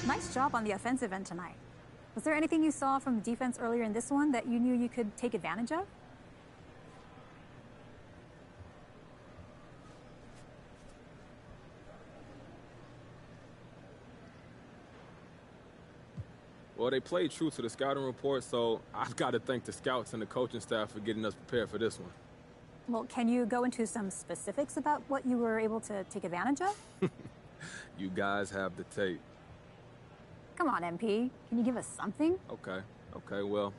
Nice job on the offensive end tonight. Was there anything you saw from the defense earlier in this one that you knew you could take advantage of? Well, they played true to the scouting report, so I've got to thank the scouts and the coaching staff for getting us prepared for this one. Well, can you go into some specifics about what you were able to take advantage of? You guys have the tape. Come on, MP. Can you give us something? Okay, well,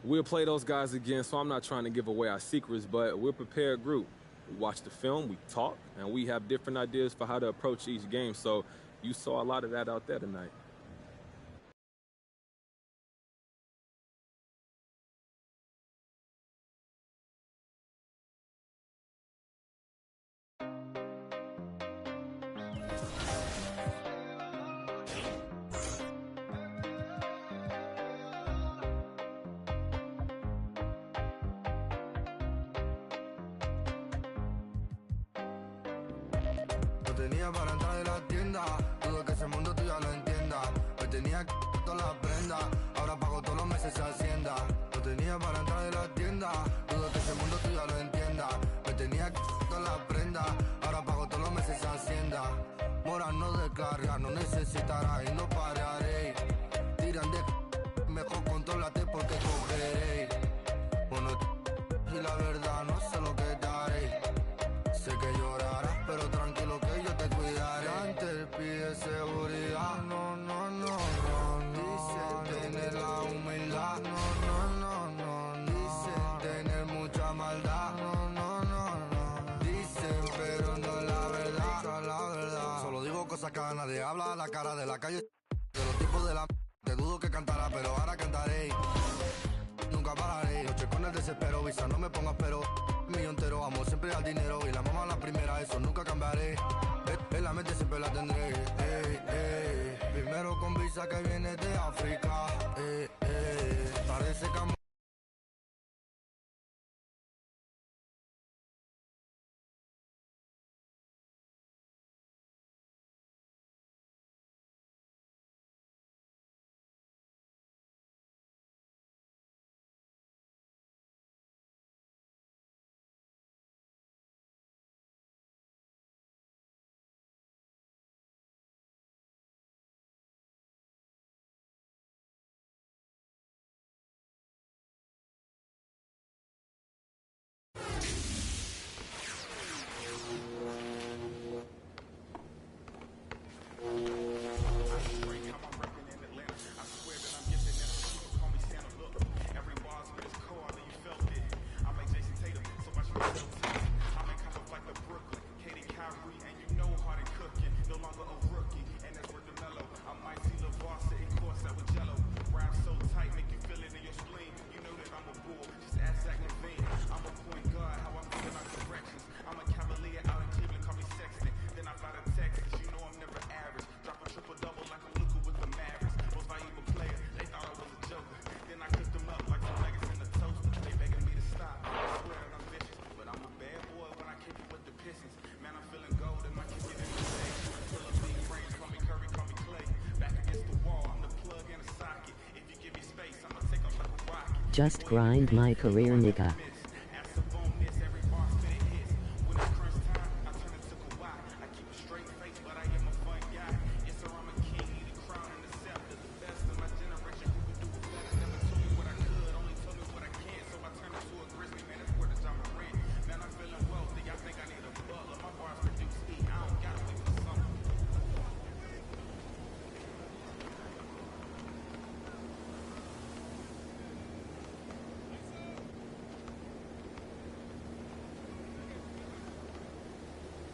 we'll play those guys again, so I'm not trying to give away our secrets, but we're a prepared group. We watch the film, we talk, and we have different ideas for how to approach each game, so you saw a lot of that out there tonight. Tenía para entrar en la tienda, dudo que ese mundo tú ya lo entiendas. Me tenía que todas las prendas, ahora pago todos los meses se hacienda. No tenía para entrar en la tienda, dudo que ese mundo tú ya lo entiendas. Me tenía que todas las prendas, ahora pago todos los meses se hacienda. Mora no descarga, no necesitará y no pararé. Tiran de mejor contrólate porque cogeré. Bueno, y la verdad no sé lo que daré. Sé que llorarás, pero tranquilo que yo te cuidaré. Antes pide seguridad, no. Dice tener la humildad, no. Dice tener mucha maldad, no. Dicen, pero no la verdad. Solo digo cosas que nadie habla, la cara de la calle. De los tipos de la te dudo que cantará, pero ahora cantaré. Nunca pararé, noche con el desespero, visa no me pongas pero. Mío entero, amo siempre al dinero y la mamá la primera, eso nunca cambiaré. En la mente siempre la tendré. Primero con visa que viene de África. Parece que Just grind my career, nigga.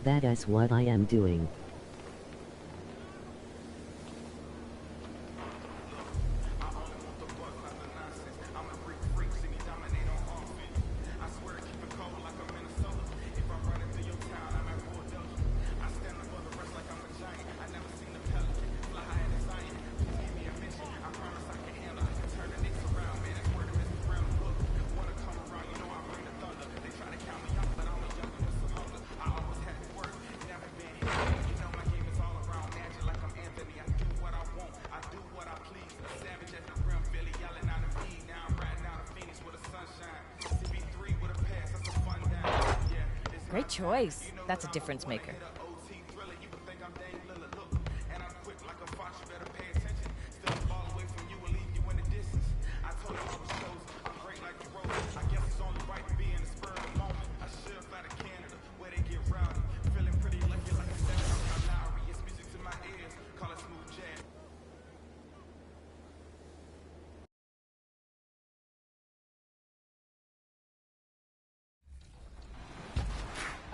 That is what I am doing. choice. That's a difference maker.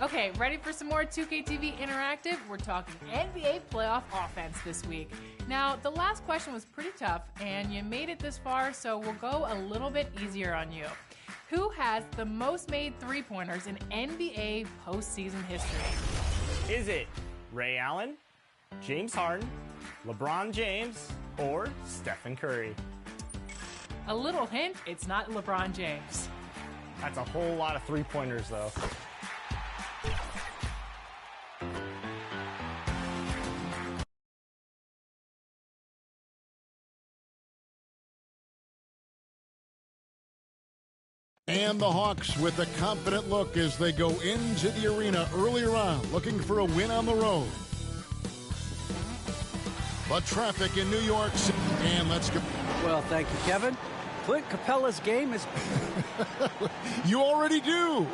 Okay, ready for some more 2K TV Interactive? We're talking NBA playoff offense this week. Now, the last question was pretty tough, and you made it this far, so we'll go a little bit easier on you. Who has the most made three-pointers in NBA postseason history? Is it Ray Allen, James Harden, LeBron James, or Stephen Curry? A little hint, it's not LeBron James. That's a whole lot of three-pointers, though. And the Hawks with a confident look as they go into the arena earlier on, looking for a win on the road. But traffic in New York City, and let's go. Well, thank you, Kevin. Clint Capella's game is... You already do.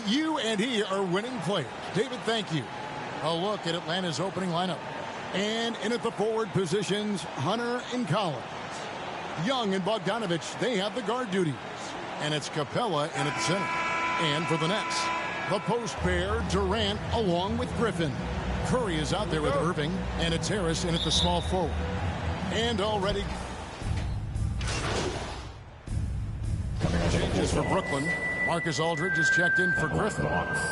You and he are winning players. David, thank you. A look at Atlanta's opening lineup. And in at the forward positions, Hunter and Collins. Young and Bogdanovich, they have the guard duties. And it's Capella in at the center. And for the Nets, the post pair, Durant along with Griffin. Curry is out there with Irving, and it's Harris in at the small forward. And already changes for Brooklyn. Marcus Aldridge is checked in for Griffin.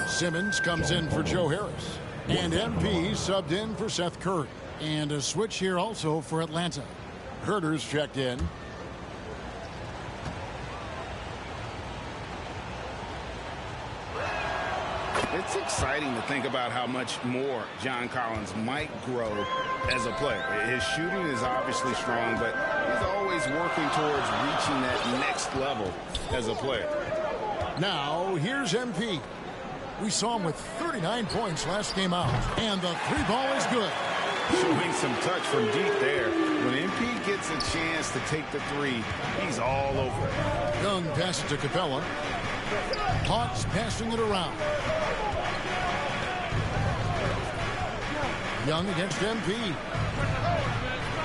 Simmons comes in for Joe Harris. And MP subbed in for Seth Curry. And a switch here also for Atlanta. Herter's checked in. It's exciting to think about how much more John Collins might grow as a player. His shooting is obviously strong, but he's always working towards reaching that next level as a player. Now, here's MP. We saw him with 39 points last game out, and the three ball is good. Showing some touch from deep there. When MP gets a chance to take the three, he's all over it. Young passes to Capella. Hawks passing it around. Young against MP.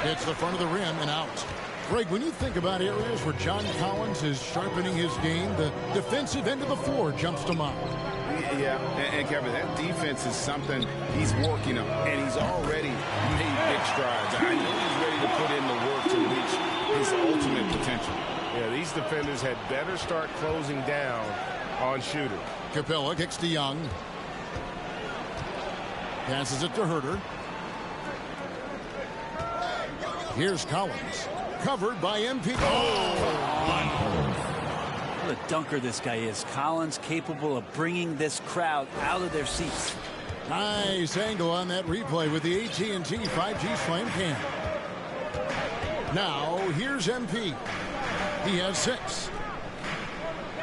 It's the front of the rim and out. Greg, when you think about areas where John Collins is sharpening his game, the defensive end of the floor jumps to mind. Yeah, and Kevin, that defense is something he's working on, and he's already made big strides. I know he's ready to put in the work to reach his ultimate potential. Yeah, these defenders had better start closing down on shooting. Capella kicks to Young. Passes it to Herter. Here's Collins. Covered by MP. What a dunker this guy is. Collins capable of bringing this crowd out of their seats. Nice angle on that replay with the AT&T 5G Slam Cam. Now, here's MP. He has 6.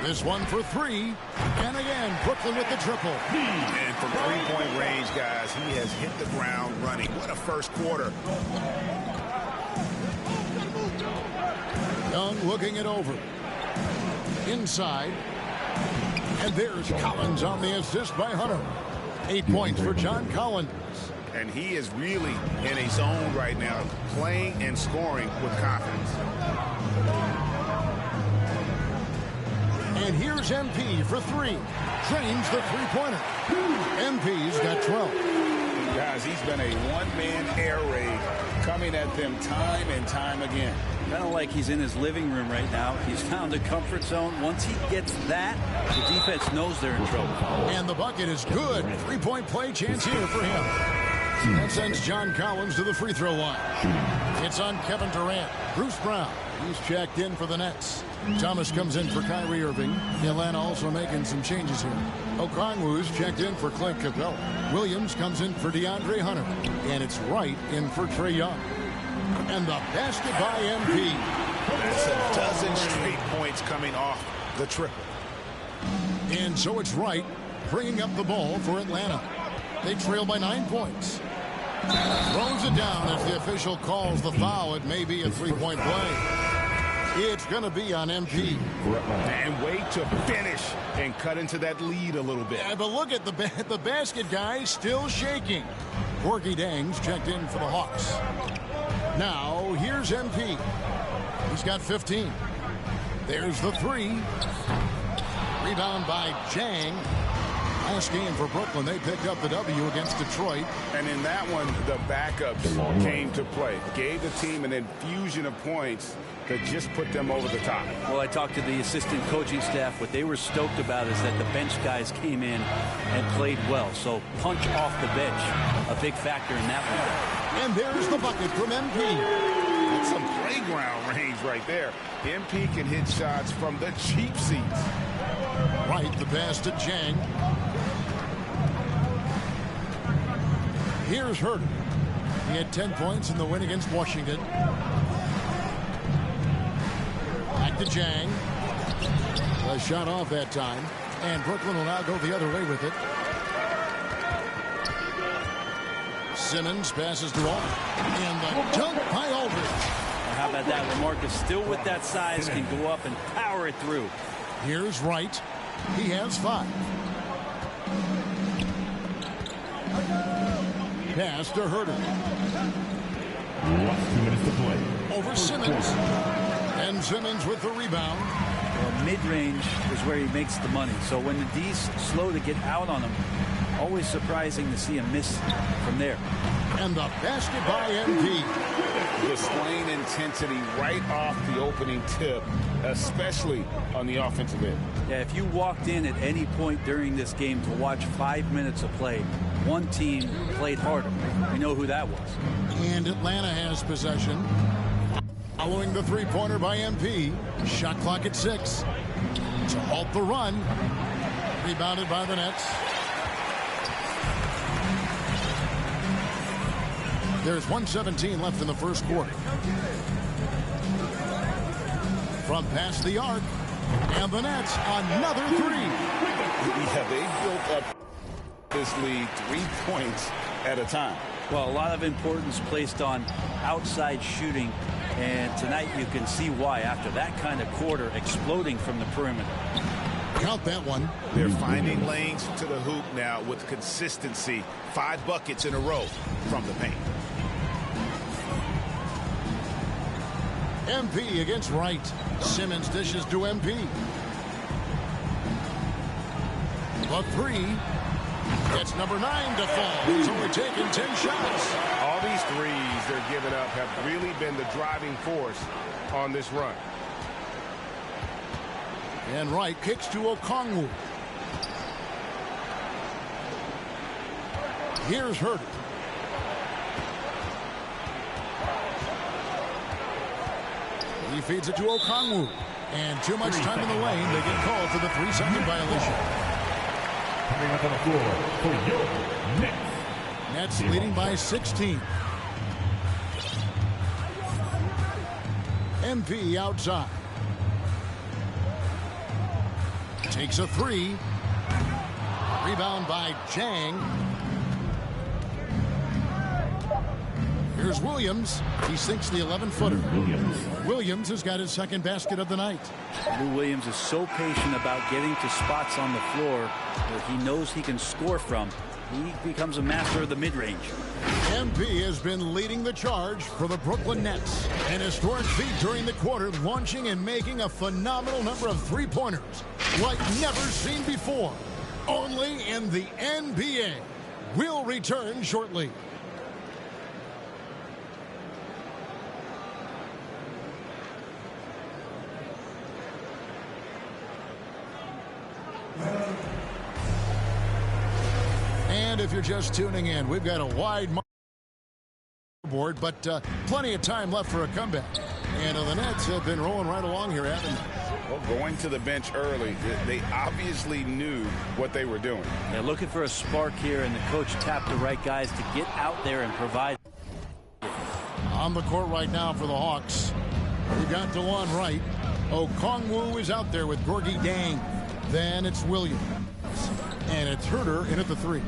This one for 3. And again, Brooklyn with the triple. And from three-point range, guys, he has hit the ground running. What a first quarter. Young looking it over. Inside. And there's Collins on the assist by Hunter. 8 points for John Collins. And he is really in a zone right now, playing and scoring with confidence. And here's MP for 3. Drains the three-pointer. MP's got 12. Guys, he's been a one-man air raid coming at them time and time again. Kind of like he's in his living room right now. He's found a comfort zone. Once he gets that, the defense knows they're in trouble. And the bucket is good. 3-point play chance here for him. That sends John Collins to the free throw line. It's on Kevin Durant. Bruce Brown, he's checked in for the Nets. Thomas comes in for Kyrie Irving. Atlanta also making some changes here. Okongwu's checked in for Clint Capella. Williams comes in for DeAndre Hunter. And it's Wright in for Trae Young. And the basket by MP. That's a dozen straight points coming off the triple. And so it's Wright bringing up the ball for Atlanta. They trail by 9 points. Throws it down as the official calls the foul. It may be a three-point play. It's going to be on MP. And wait to finish and cut into that lead a little bit. Yeah, but look at the basket guy still shaking. Gorgie Dang's checked in for the Hawks. Now, here's MP. He's got 15. There's the three. Rebound by Jang. Last game for Brooklyn, they picked up the W against Detroit. And in that one, the backups came to play. Gave the team an infusion of points that just put them over the top. Well, I talked to the assistant coaching staff. What they were stoked about is that the bench guys came in and played well. So punch off the bench, a big factor in that one. And there's the bucket from MP. That's some playground range right there. MP can hit shots from the cheap seats. Right, the pass to Jang. Here's Herter. He had 10 points in the win against Washington. Back to Jang. A shot off that time. And Brooklyn will now go the other way with it. Simmons passes to Aldridge. And the dunk by Aldridge. How about that? LaMarcus still with that size can go up and power it through. Here's Wright. He has 5. Pass to Herter. 2 minutes to play. Over Simmons. And Simmons with the rebound. Well, mid-range is where he makes the money. So when the D's slow to get out on him, always surprising to see him miss from there. And the basket by MP. Displaying intensity right off the opening tip, especially on the offensive end. Yeah, if you walked in at any point during this game to watch 5 minutes of play, one team played harder. We know who that was. And Atlanta has possession. Following the three-pointer by MP. Shot clock at 6. To halt the run. Rebounded by the Nets. There's 1:17 left in the first quarter. From past the arc. And the Nets, another three. Yeah, they built up this lead 3 points at a time. Well, a lot of importance placed on outside shooting. And tonight you can see why after that kind of quarter exploding from the perimeter. Count that one. They're finding lanes to the hoop now with consistency. 5 buckets in a row from the paint. MP against Wright. Simmons dishes to MP. The three. That's number 9 to fall. He's only taken 10 shots. All these threes they're giving up have really been the driving force on this run. And Wright kicks to Okongwu. Here's Herter. He feeds it to Okongwu. And too much time in the lane. They get called for the 3-second violation. Coming up on the floor for your Nets. Nets leading by 16. MP outside. Takes a 3. Rebound by Jang. Here's Williams. He sinks the 11-footer. Williams has got his second basket of the night. Lou Williams is so patient about getting to spots on the floor that he knows he can score from. He becomes a master of the mid-range. MP has been leading the charge for the Brooklyn Nets. An historic feat during the quarter, launching and making a phenomenal number of three-pointers like never seen before. Only in the NBA. We'll return shortly. And if you're just tuning in, we've got a wide board, but plenty of time left for a comeback. And the Nets have been rolling right along here, haven't they? Well, going to the bench early, they obviously knew what they were doing. They're looking for a spark here, and the coach tapped the right guys to get out there and provide. On the court right now for the Hawks. We got DeLon Wright. Okongwu is out there with Gorgie Dang. Then it's Williams. And it's Herter in at the 3.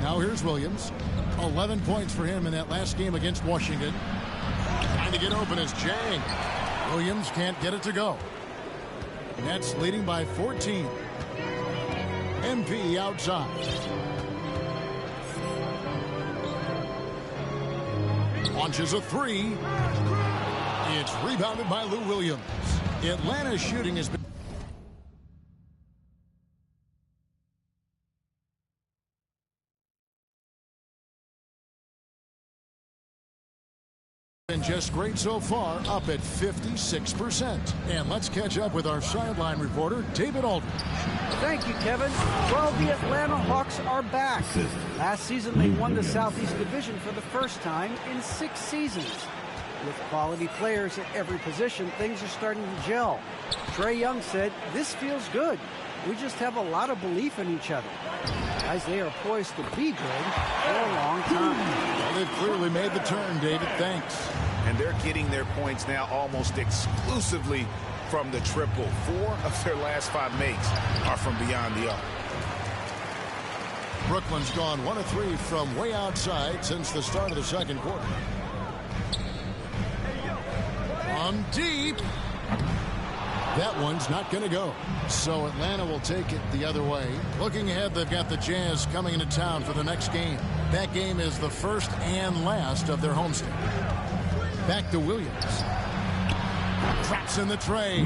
Now here's Williams. 11 points for him in that last game against Washington. Trying to get open is Jang. Williams can't get it to go. Nets leading by 14. MP outside. Launches a 3. It's rebounded by Lou Williams. Atlanta's shooting has been just great so far, up at 56%. And let's catch up with our sideline reporter, David Aldridge. Thank you, Kevin. Well, the Atlanta Hawks are back. Last season, they won the Southeast Division for the first time in 6 seasons. With quality players at every position, things are starting to gel. Trae Young said, "This feels good. We just have a lot of belief in each other." Guys, they are poised to be good for a long time. Well, they've clearly made the turn, David. Thanks. And they're getting their points now almost exclusively from the triple. 4 of their last 5 makes are from beyond the arc. Brooklyn's gone 1 of 3 from way outside since the start of the second quarter. From deep. That one's not going to go. So Atlanta will take it the other way. Looking ahead, they've got the Jazz coming into town for the next game. That game is the first and last of their homestand. Back to Williams. Traps in the tray.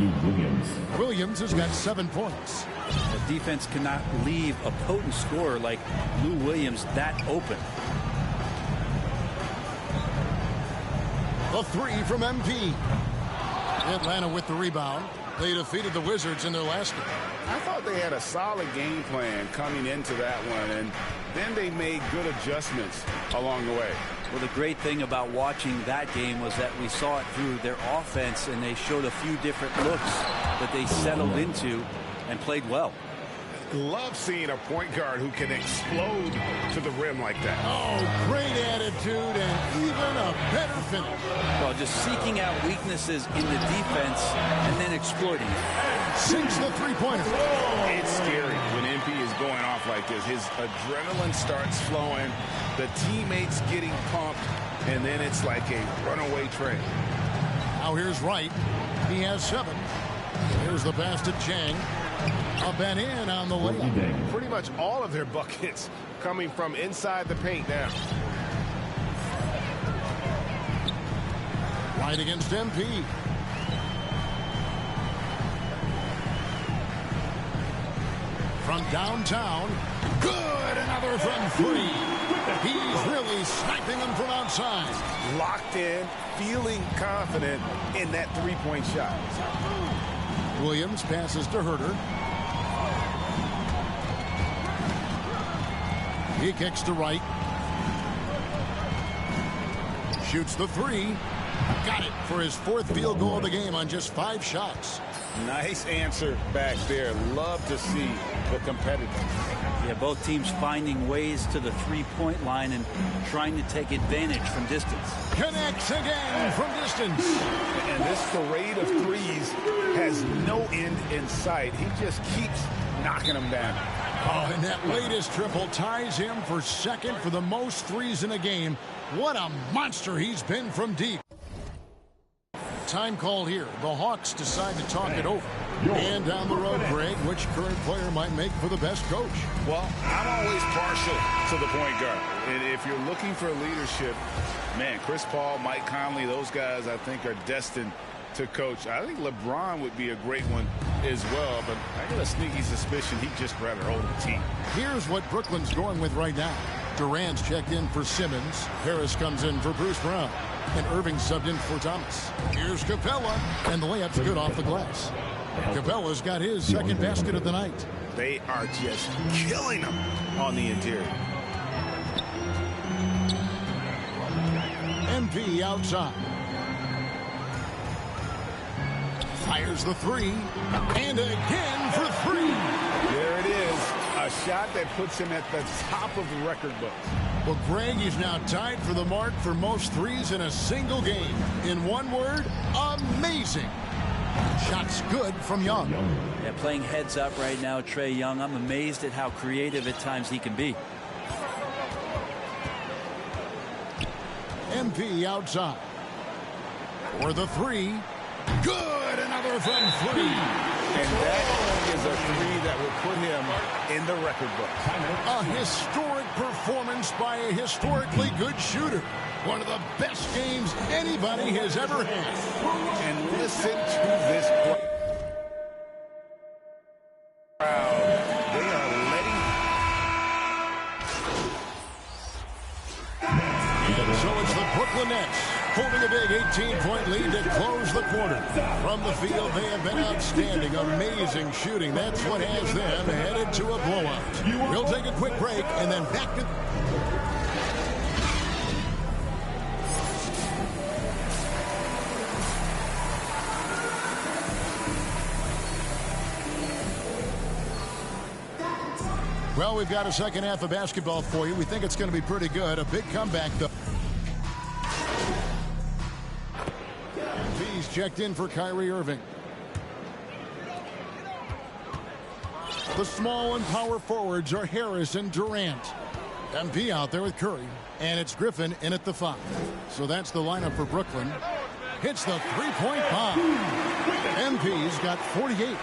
Williams has got 7 points. The defense cannot leave a potent scorer like Lou Williams that open. A 3 from MP. Atlanta with the rebound. They defeated the Wizards in their last game. I thought they had a solid game plan coming into that one, and then they made good adjustments along the way. Well, the great thing about watching that game was that we saw it through their offense, and they showed a few different looks that they settled into and played well. Love seeing a point guard who can explode to the rim like that. Oh, great attitude and even a better finish. Well, just seeking out weaknesses in the defense and then exploiting it. Sinks the three-pointer. It's scary when MP is going off like this. His adrenaline starts flowing, the teammates getting pumped, and then it's like a runaway train. Now here's Wright. He has 7. Here's the pass to Chang. Up and in on the layup. Pretty much all of their buckets coming from inside the paint now. Right against MP. From downtown. Good. Another from 3. He's really sniping them from outside. Locked in, feeling confident in that three-point shot. Williams passes to Herter. He kicks to Wright. Shoots the 3. Got it for his 4th field goal of the game on just 5 shots. Nice answer back there. Love to see the competitors. Yeah, both teams finding ways to the three-point line and trying to take advantage from distance. Connects again from distance. And this parade of threes has no end in sight. He just keeps knocking them down. Oh, and that latest triple ties him for 2nd for the most threes in a game. What a monster he's been from deep. Time called here. The Hawks decide to talk it over. And down the road, Greg, which current player might make for the best coach? Well, I'm always partial to the point guard. And if you're looking for leadership, man, Chris Paul, Mike Conley, those guys I think are destined to coach. I think LeBron would be a great one as well, but I got a sneaky suspicion he'd just rather hold the team. Here's what Brooklyn's going with right now. Durant's checked in for Simmons. Harris comes in for Bruce Brown. And Irving subbed in for Thomas. Here's Capella, and the layup's good off the glass. Capella's got his 2nd basket of the night. They are just killing them on the interior. MP outside. Fires the 3. And again for 3. There it is. A shot that puts him at the top of the record books. Well, Greg is now tied for the mark for most threes in a single game. In one word, amazing. Shot's good from Young. Yeah, playing heads up right now, Trae Young. I'm amazed at how creative at times he can be. MP outside. For the three. Good! Another from three. And that is a three that will put him in the record book. A historic performance by a historically good shooter. One of the best games anybody has ever had. And listen to this crowd. They are letting. And so it's the Brooklyn Nets holding a big 18-point lead to close the quarter. From the field, they have been outstanding, amazing shooting. That's what has them headed to a blowout. We'll take a quick break and then back to... Well, we've got a second half of basketball for you. We think it's going to be pretty good. A big comeback, though. He's checked in for Kyrie Irving. The small and power forwards are Harris and Durant. MP out there with Curry. And it's Griffin in at the 5. So that's the lineup for Brooklyn. Hits the three-point bomb. MP's got 48.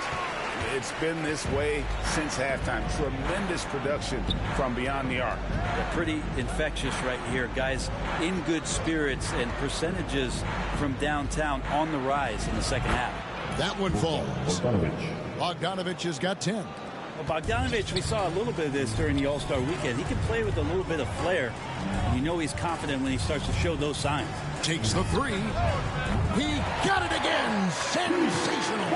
It's been this way since halftime. Tremendous production from beyond the arc. Pretty infectious right here. Guys in good spirits and percentages from downtown on the rise in the second half. That one falls. Bogdanovich has got 10. Well, Bogdanovich, we saw a little bit of this during the All-Star weekend. He can play with a little bit of flair. And you know he's confident when he starts to show those signs. Takes the three. He got it again. Sensational.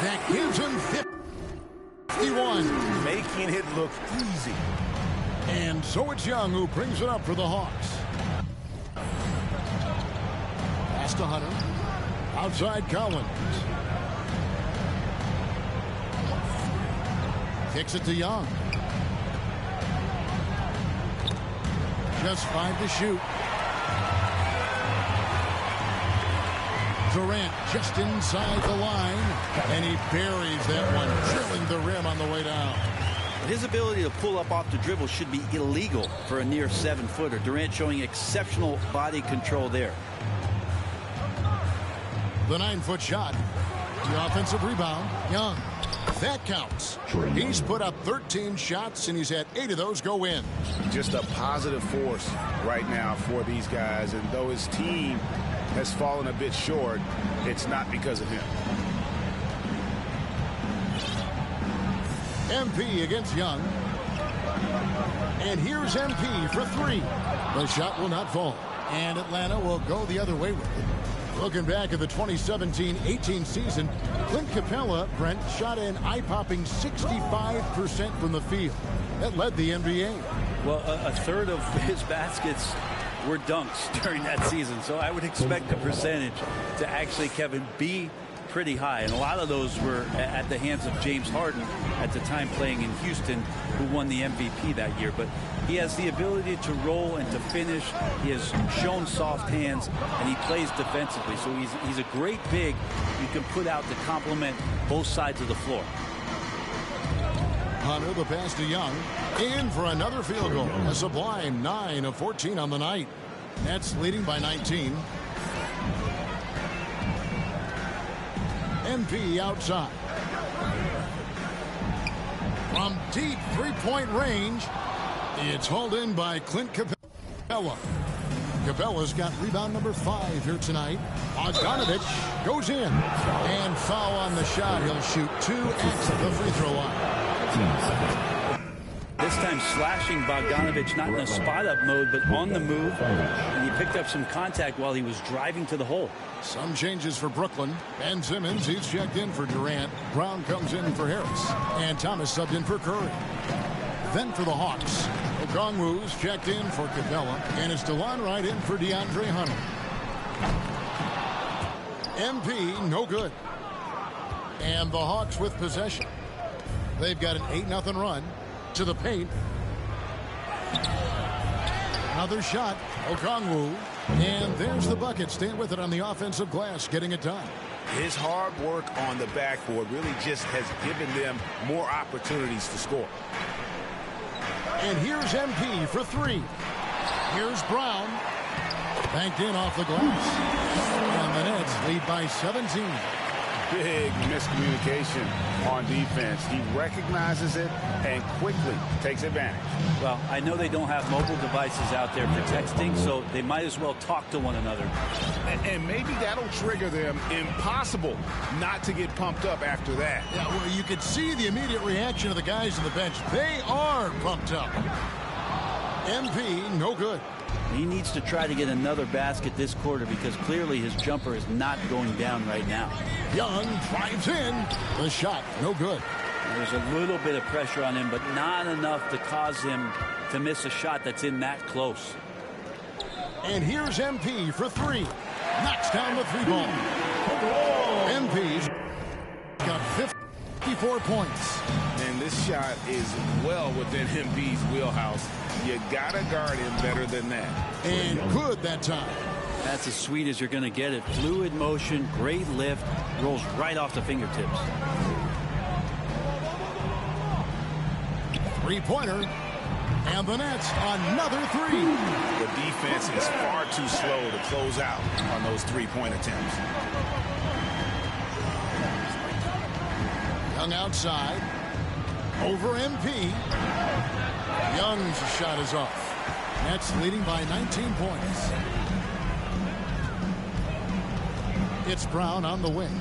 That gives him 51. Making it look easy. And so it's Young who brings it up for the Hawks. Pass to Hunter. Outside Collins. Kicks it to Young. Just 5 to shoot. Durant just inside the line, and he buries that one, drilling the rim on the way down. His ability to pull up off the dribble should be illegal for a near 7-footer. Durant showing exceptional body control there. The 9-foot shot. The offensive rebound. Young. That counts. He's put up 13 shots, and he's had 8 of those go in. Just a positive force right now for these guys, and though his team has fallen a bit short, it's not because of him. MP against Young. And here's MP for 3. The shot will not fall. And Atlanta will go the other way with it. Looking back at the 2017-18 season, Clint Capella, Brent, shot an eye-popping 65% from the field. That led the NBA. Well, a third of his baskets were dunks during that season, so I would expect the percentage to actually, Kevin, be pretty high. And a lot of those were at the hands of James Harden at the time playing in Houston, who won the MVP that year. But he has the ability to roll and to finish. He has shown soft hands, and he plays defensively. So he's a great big you can put out to complement both sides of the floor. Hunter, the pass to Young. In for another field goal. A sublime 9 of 14 on the night. Nets leading by 19. MP outside. From deep three-point range, it's hauled in by Clint Capella. Capella's got rebound number 5 here tonight. Bogdanovich goes in. And foul on the shot. He'll shoot 2 at the free throw line. This time slashing Bogdanovich, not in a spot-up mode, but on the move. And he picked up some contact while he was driving to the hole. Some changes for Brooklyn. Ben Simmons, he's checked in for Durant. Brown comes in for Harris. And Thomas subbed in for Curry. Then for the Hawks, Okongwu's checked in for Capella. And it's DeLon Wright in for DeAndre Hunter. MP, no good. And the Hawks with possession. They've got an 8-0 run to the paint. Another shot. Okongwu And there's the bucket. Staying with it on the offensive glass, getting it done. His hard work on the backboard really just has given them more opportunities to score. And here's MP for three. Here's Brown. Banked in off the glass. And the Nets lead by 17. Big miscommunication on defense. He recognizes it and quickly takes advantage. Well, I know they don't have mobile devices out there for texting, so they might as well talk to one another. And maybe that'll trigger them. Impossible not to get pumped up after that. Yeah, well, you could see the immediate reaction of the guys on the bench. They are pumped up. MP, no good. He needs to try to get another basket this quarter because clearly his jumper is not going down right now. Young drives in. The shot, no good. There's a little bit of pressure on him, but not enough to cause him to miss a shot that's in that close. And here's MP for three. Knocks down the three ball. MP's got 54 points. And this shot is well within MP's wheelhouse. You gotta guard him better than that. And good that time. That's as sweet as you're going to get it. Fluid motion, great lift, rolls right off the fingertips. Three-pointer. And the Nets, another three. The defense is far too slow to close out on those three-point attempts. Young outside. Over MP. Young's shot is off. Nets leading by 19 points. It's Brown on the wing.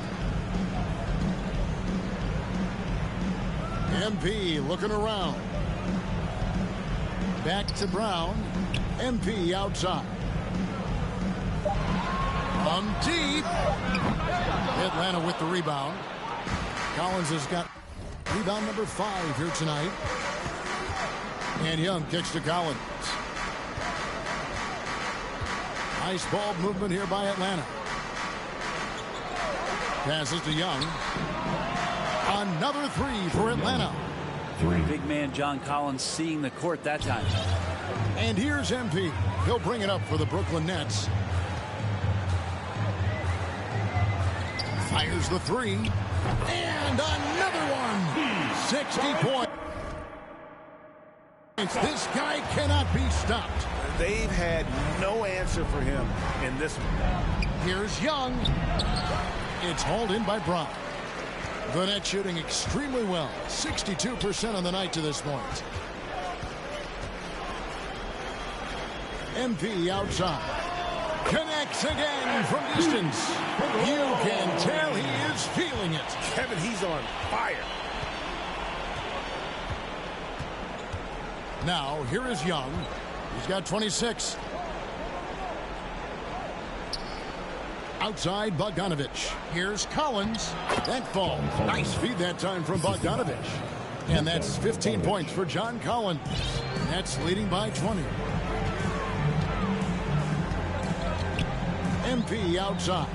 MP looking around. Back to Brown. MP outside. From deep. Atlanta with the rebound. Collins has got rebound number 5 here tonight. And Young kicks to Collins. Nice ball movement here by Atlanta. Passes to Young. Another three for Atlanta. Big man John Collins seeing the court that time. And here's MP. He'll bring it up for the Brooklyn Nets. Fires the three. And another one. 60 points. This guy cannot be stopped. They've had no answer for him in this one. Here's Young. It's hauled in by Brown. The Nets shooting extremely well. 62% on the night to this point. MP outside. Connects again from distance. You can tell he is feeling it. Kevin, he's on fire. Now, here is Young. He's got 26. Outside Bogdanovich. Here's Collins. That falls. Nice feed that time from Bogdanovich. And that's 15 points for John Collins. That's leading by 20. MP outside.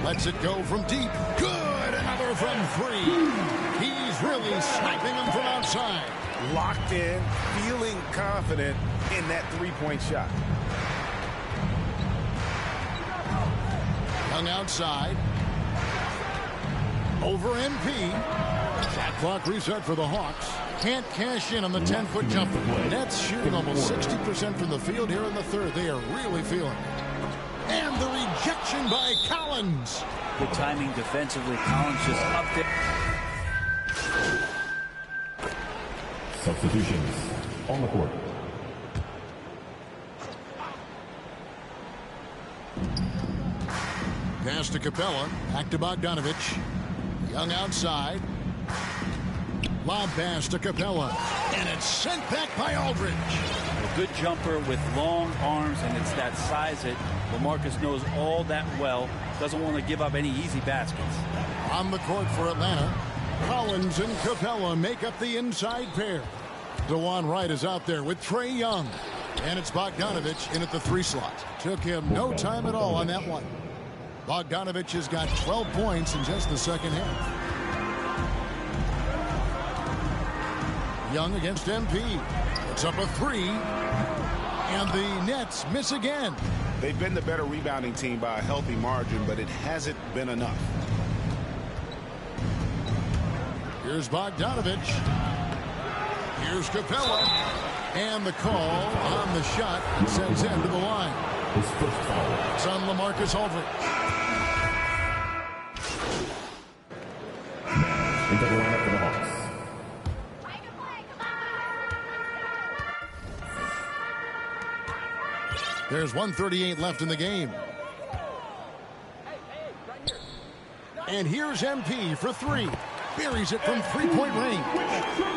Lets it go from deep. Good. Another from three. He's really sniping them from outside. Locked in, feeling confident in that three-point shot. Young outside. Over MP. Shot clock reset for the Hawks. Can't cash in on the 10-foot jumper. Nets shooting almost 60% from the field here in the third. They are really feeling it. And the rejection by Collins. Good timing defensively. Collins just up there. Substitutions on the court. Pass to Capella. Back to Bogdanovich. Young outside. Lob pass to Capella. And it's sent back by Aldridge. A good jumper with long arms, and it's that size that LaMarcus knows all that well. Doesn't want to give up any easy baskets. On the court for Atlanta, Collins and Capella make up the inside pair. DeJuan Wright is out there with Trae Young. And it's Bogdanovich in at the 3 slot. Took him no time at all on that one. Bogdanovich has got 12 points in just the second half. Young against MP. Puts up a 3. And the Nets miss again. They've been the better rebounding team by a healthy margin, but it hasn't been enough. Here's Bogdanovich. Here's Capella. And the call on the shot sends him to the line. It's on LaMarcus Aldridge. Into the lineup for the Hawks. There's 1:38 left in the game. And here's MP for three. Buries it from three-point range.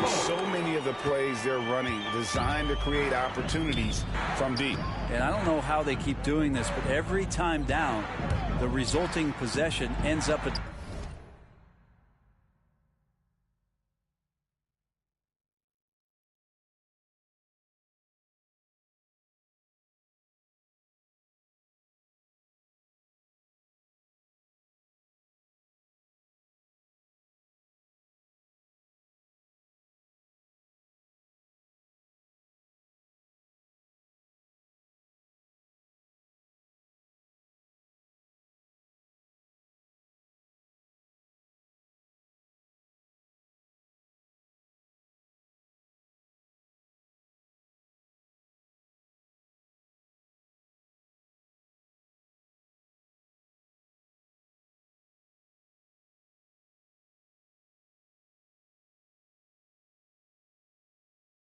So many of the plays they're running designed to create opportunities from deep. And I don't know how they keep doing this, but every time down, the resulting possession ends up at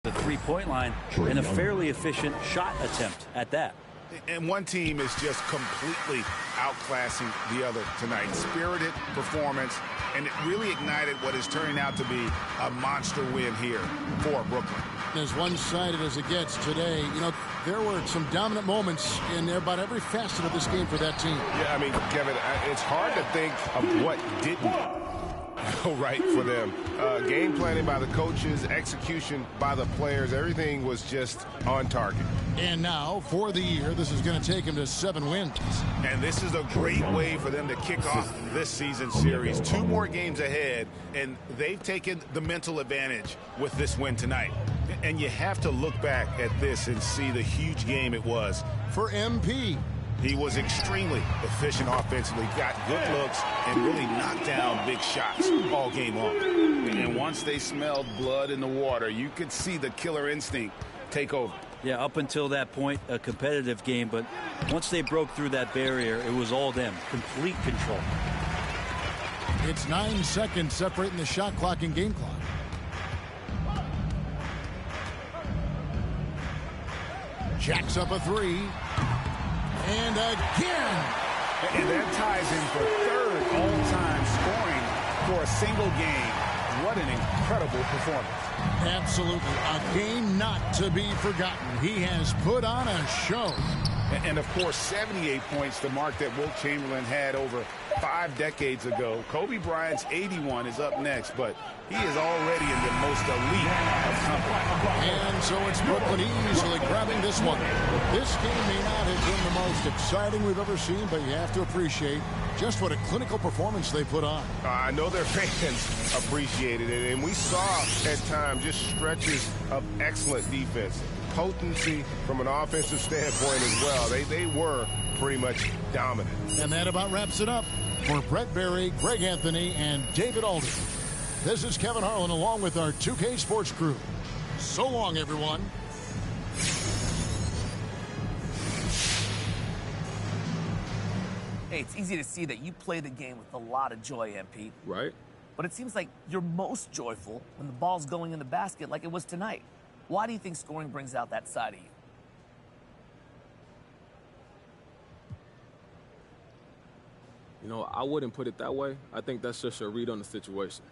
the three-point line and a fairly efficient shot attempt at that. And one team is just completely outclassing the other tonight. Spirited performance, and it really ignited what is turning out to be a monster win here for Brooklyn. As one-sided as it gets today, you know, there were some dominant moments in about every facet of this game for that team. Yeah, I mean, Kevin, it's hard to think of what didn't go right for them. Game planning by the coaches, execution by the players, everything was just on target. And now, for the year, this is going to take them to 7 wins. And this is a great way for them to kick off this season series. 2 more games ahead, and they've taken the mental advantage with this win tonight. And you have to look back at this and see the huge game it was. For MP. He was extremely efficient offensively, got good looks, and really knocked down big shots all game long. And once they smelled blood in the water, you could see the killer instinct take over. Yeah, up until that point, a competitive game, but once they broke through that barrier, it was all them. Complete control. It's 9 seconds separating the shot clock and game clock. Jacks up a 3. And again. And that ties him for 3rd all-time scoring for a single game. What an incredible performance. Absolutely. A game not to be forgotten. He has put on a show. And of course, 78 points, the mark that Wilt Chamberlain had over 5 decades ago. Kobe Bryant's 81 is up next, but he is already in the most elite of company. And so it's Brooklyn easily grabbing this one. This game may not have been the most exciting we've ever seen, but you have to appreciate just what a clinical performance they put on. I know their fans appreciated it, and we saw at times just stretches of excellent defense. Potency from an offensive standpoint as well. They were pretty much dominant. And that about wraps it up. For Brett Berry, Greg Anthony, and David Alden, this is Kevin Harlan along with our 2K Sports crew. So long, everyone. Hey, it's easy to see that you play the game with a lot of joy, MP. Right. But it seems like you're most joyful when the ball's going in the basket like it was tonight. Why do you think scoring brings out that side of you? You know, I wouldn't put it that way. I think that's just a read on the situation.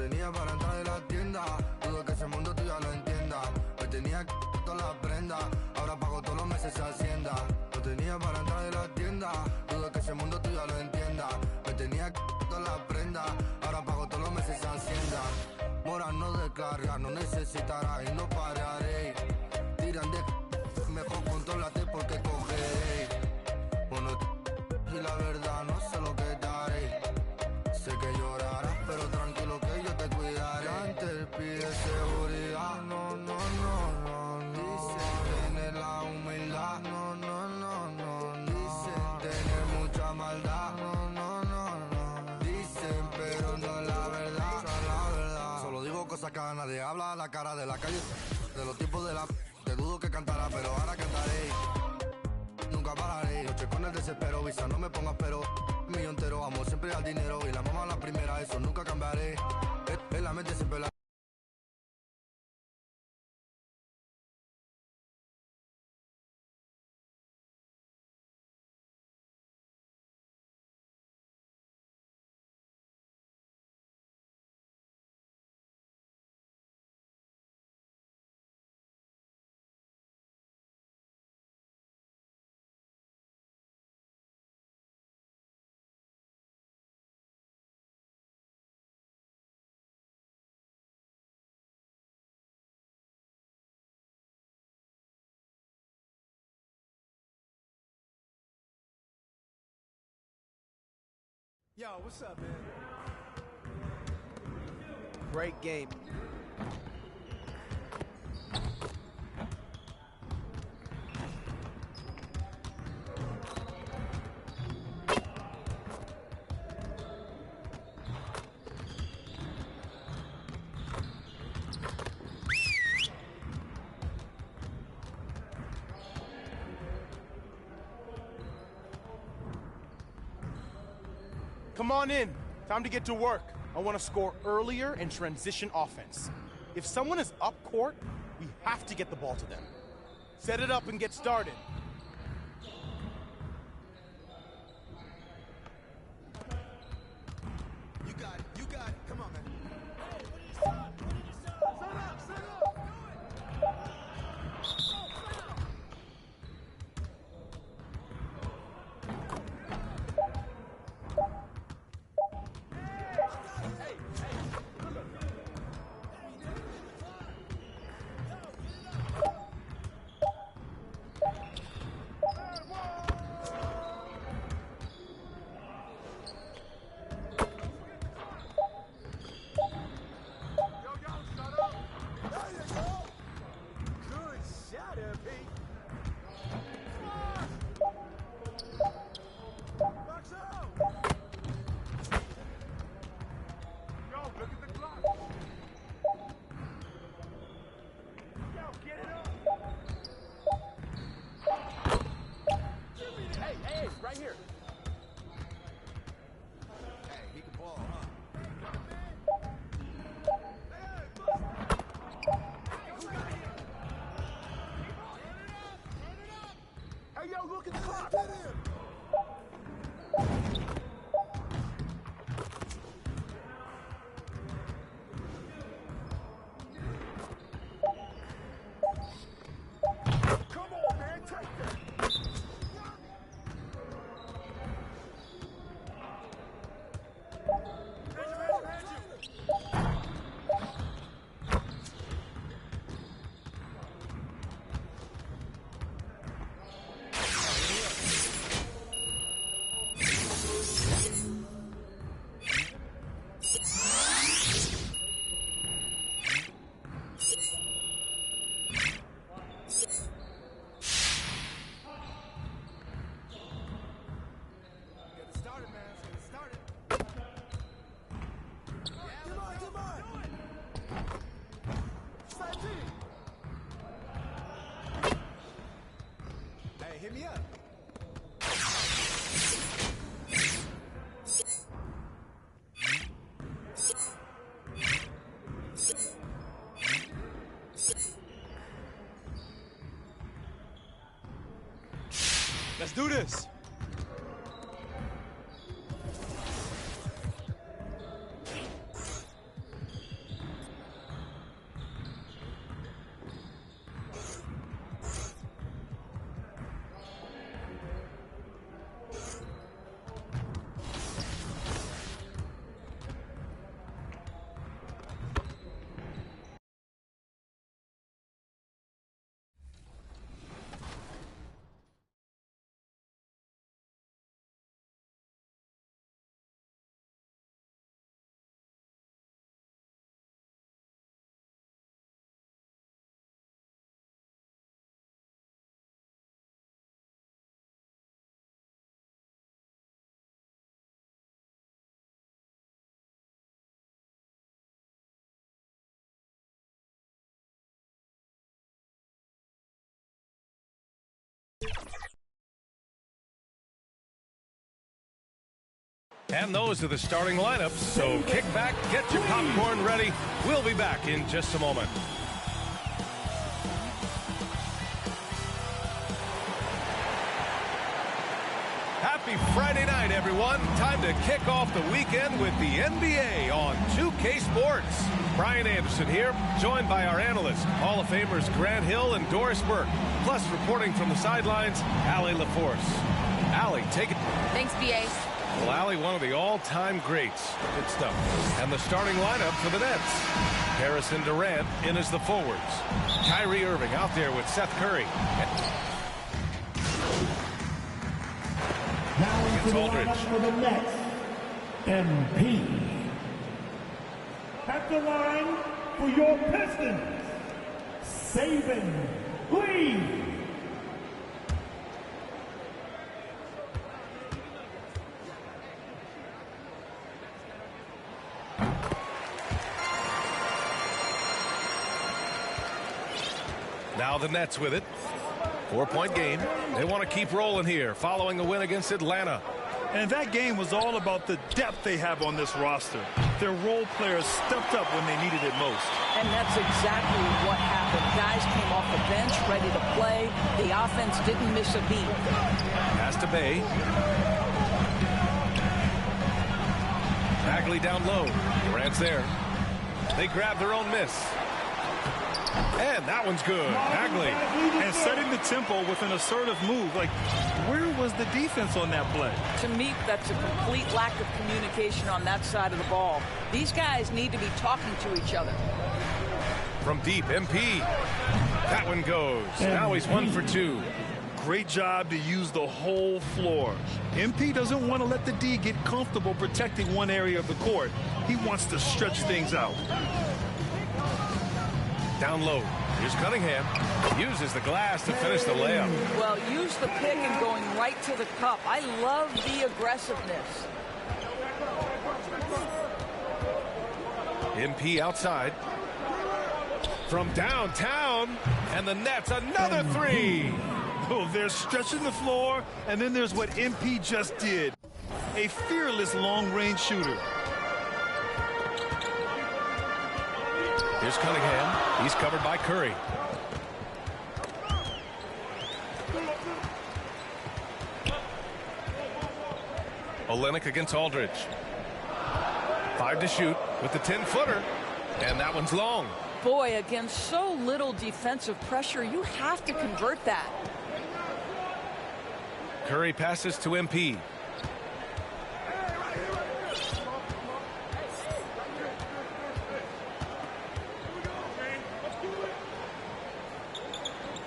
tenía para entrar de la tienda. Dudo que ese mundo tú ya lo entienda. Me tenía todas las prendas. Ahora pago todos los meses Hacienda. Lo tenía para entrar de la tienda. Dudo que ese mundo tú ya lo entienda. Me tenía todas las prendas. Ahora pago todos los meses Hacienda. Mora no descarga, no necesitará y no pararé. Tiran de mejor contrólate porque cogeré. Bueno, y la verdad no sé lo que daré. Sé que llorarás, pero tranquilo que yo te cuidaré. Antes pide seguridad, no, no, no, no, no. Dicen tener la humildad, no, no, no, no, no. Dicen tener mucha maldad, no, no, no, no. Dicen, pero no es la verdad, la verdad. Solo digo cosas que nadie habla a la cara de la calle. De los tipos de la... Te dudo que cantará, pero ahora cantaré. Nunca pararé, noche con el desespero, visa no me pongas pero. Mío entero, amo siempre al dinero y la mamá la primera, eso nunca cambiaré. En la mente siempre la... Yo, what's up, man? Great game. Come on in. Time to get to work. I want to score earlier and transition offense. If someone is up court, we have to get the ball to them. Set it up and get started. You got it. You got it. Come on, man. Hit me up. Let's do this. And those are the starting lineups, so kick back, get your popcorn ready. We'll be back in just a moment. Happy Friday night, everyone. Time to kick off the weekend with the NBA on 2K Sports. Brian Anderson here, joined by our analysts, Hall of Famers Grant Hill and Doris Burke. Plus, reporting from the sidelines, Allie LaForce. Allie, take it. Thanks, B.A. Well, Allie, one of the all-time greats. Good stuff. And the starting lineup for the Nets. Harrison Durant in as the forwards. Kyrie Irving out there with Seth Curry. Now into the lineup for the Nets, MP. At the line for your Pistons, Saban Lee. Now the Nets with it. 4-point game. They want to keep rolling here following the win against Atlanta. And that game was all about the depth they have on this roster. Their role players stepped up when they needed it most. And that's exactly what happened. Guys came off the bench ready to play. The offense didn't miss a beat. Pass to Bay. Bagley down low. Durant's there. They grab their own miss. And that one's good. Bagley. And setting the tempo with an assertive move. Like, where was the defense on that play? To me, that's a complete lack of communication on that side of the ball. These guys need to be talking to each other. From deep, MP. That one goes. Now he's 1 for 2. Great job to use the whole floor. MP doesn't want to let the D get comfortable protecting one area of the court. He wants to stretch things out. Down low. Here's Cunningham. Uses the glass to finish the layup. Well, use the pick and going right to the cup. I love the aggressiveness. MP outside. From downtown. And the Nets, another three. Oh, they're stretching the floor. And then there's what MP just did. A fearless long-range shooter. Here's Cunningham. He's covered by Curry. Olynyk against Aldridge. 5 to shoot with the 10-footer. And that one's long. Boy, against so little defensive pressure, you have to convert that. Curry passes to MP.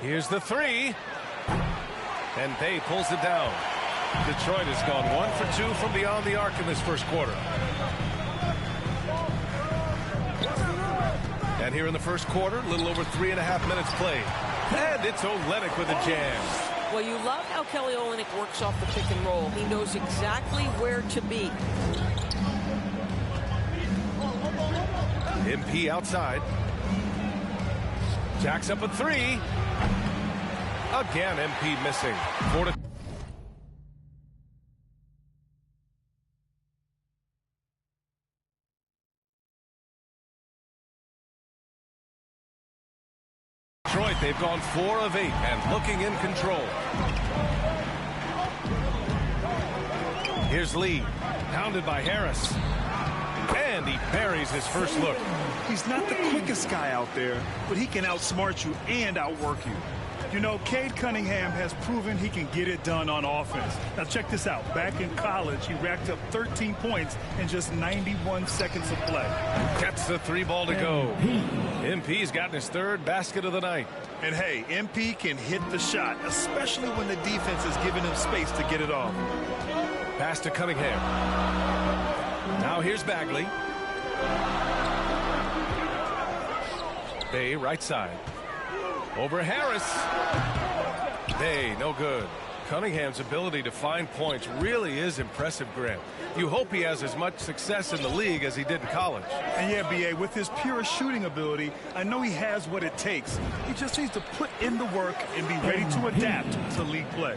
Here's the three. And Bay pulls it down. Detroit has gone 1 for 2 from beyond the arc in this first quarter. And here in the first quarter, a little over 3.5 minutes played. And it's Olynyk with a jam. Well, you love how Kelly Olynyk works off the pick and roll. He knows exactly where to be. MP outside. Jacks up a three. Again, MP missing. 4 to Detroit, they've gone 4 of 8 and looking in control. Here's Lee, pounded by Harris. And he buries his first look. He's not the quickest guy out there, but he can outsmart you and outwork you. You know, Cade Cunningham has proven he can get it done on offense. Now check this out. Back in college, he racked up 13 points in just 91 seconds of play. Gets the 3 ball to go. MP's gotten his 3rd basket of the night. And hey, MP can hit the shot, especially when the defense is giving him space to get it off. Pass to Cunningham. Now here's Bagley. Bay right side. Over Harris. Bay, no good. Cunningham's ability to find points really is impressive, Grant. You hope he has as much success in the league as he did in college. And yeah, B.A., with his pure shooting ability, I know he has what it takes. He just needs to put in the work and be ready to adapt to league play.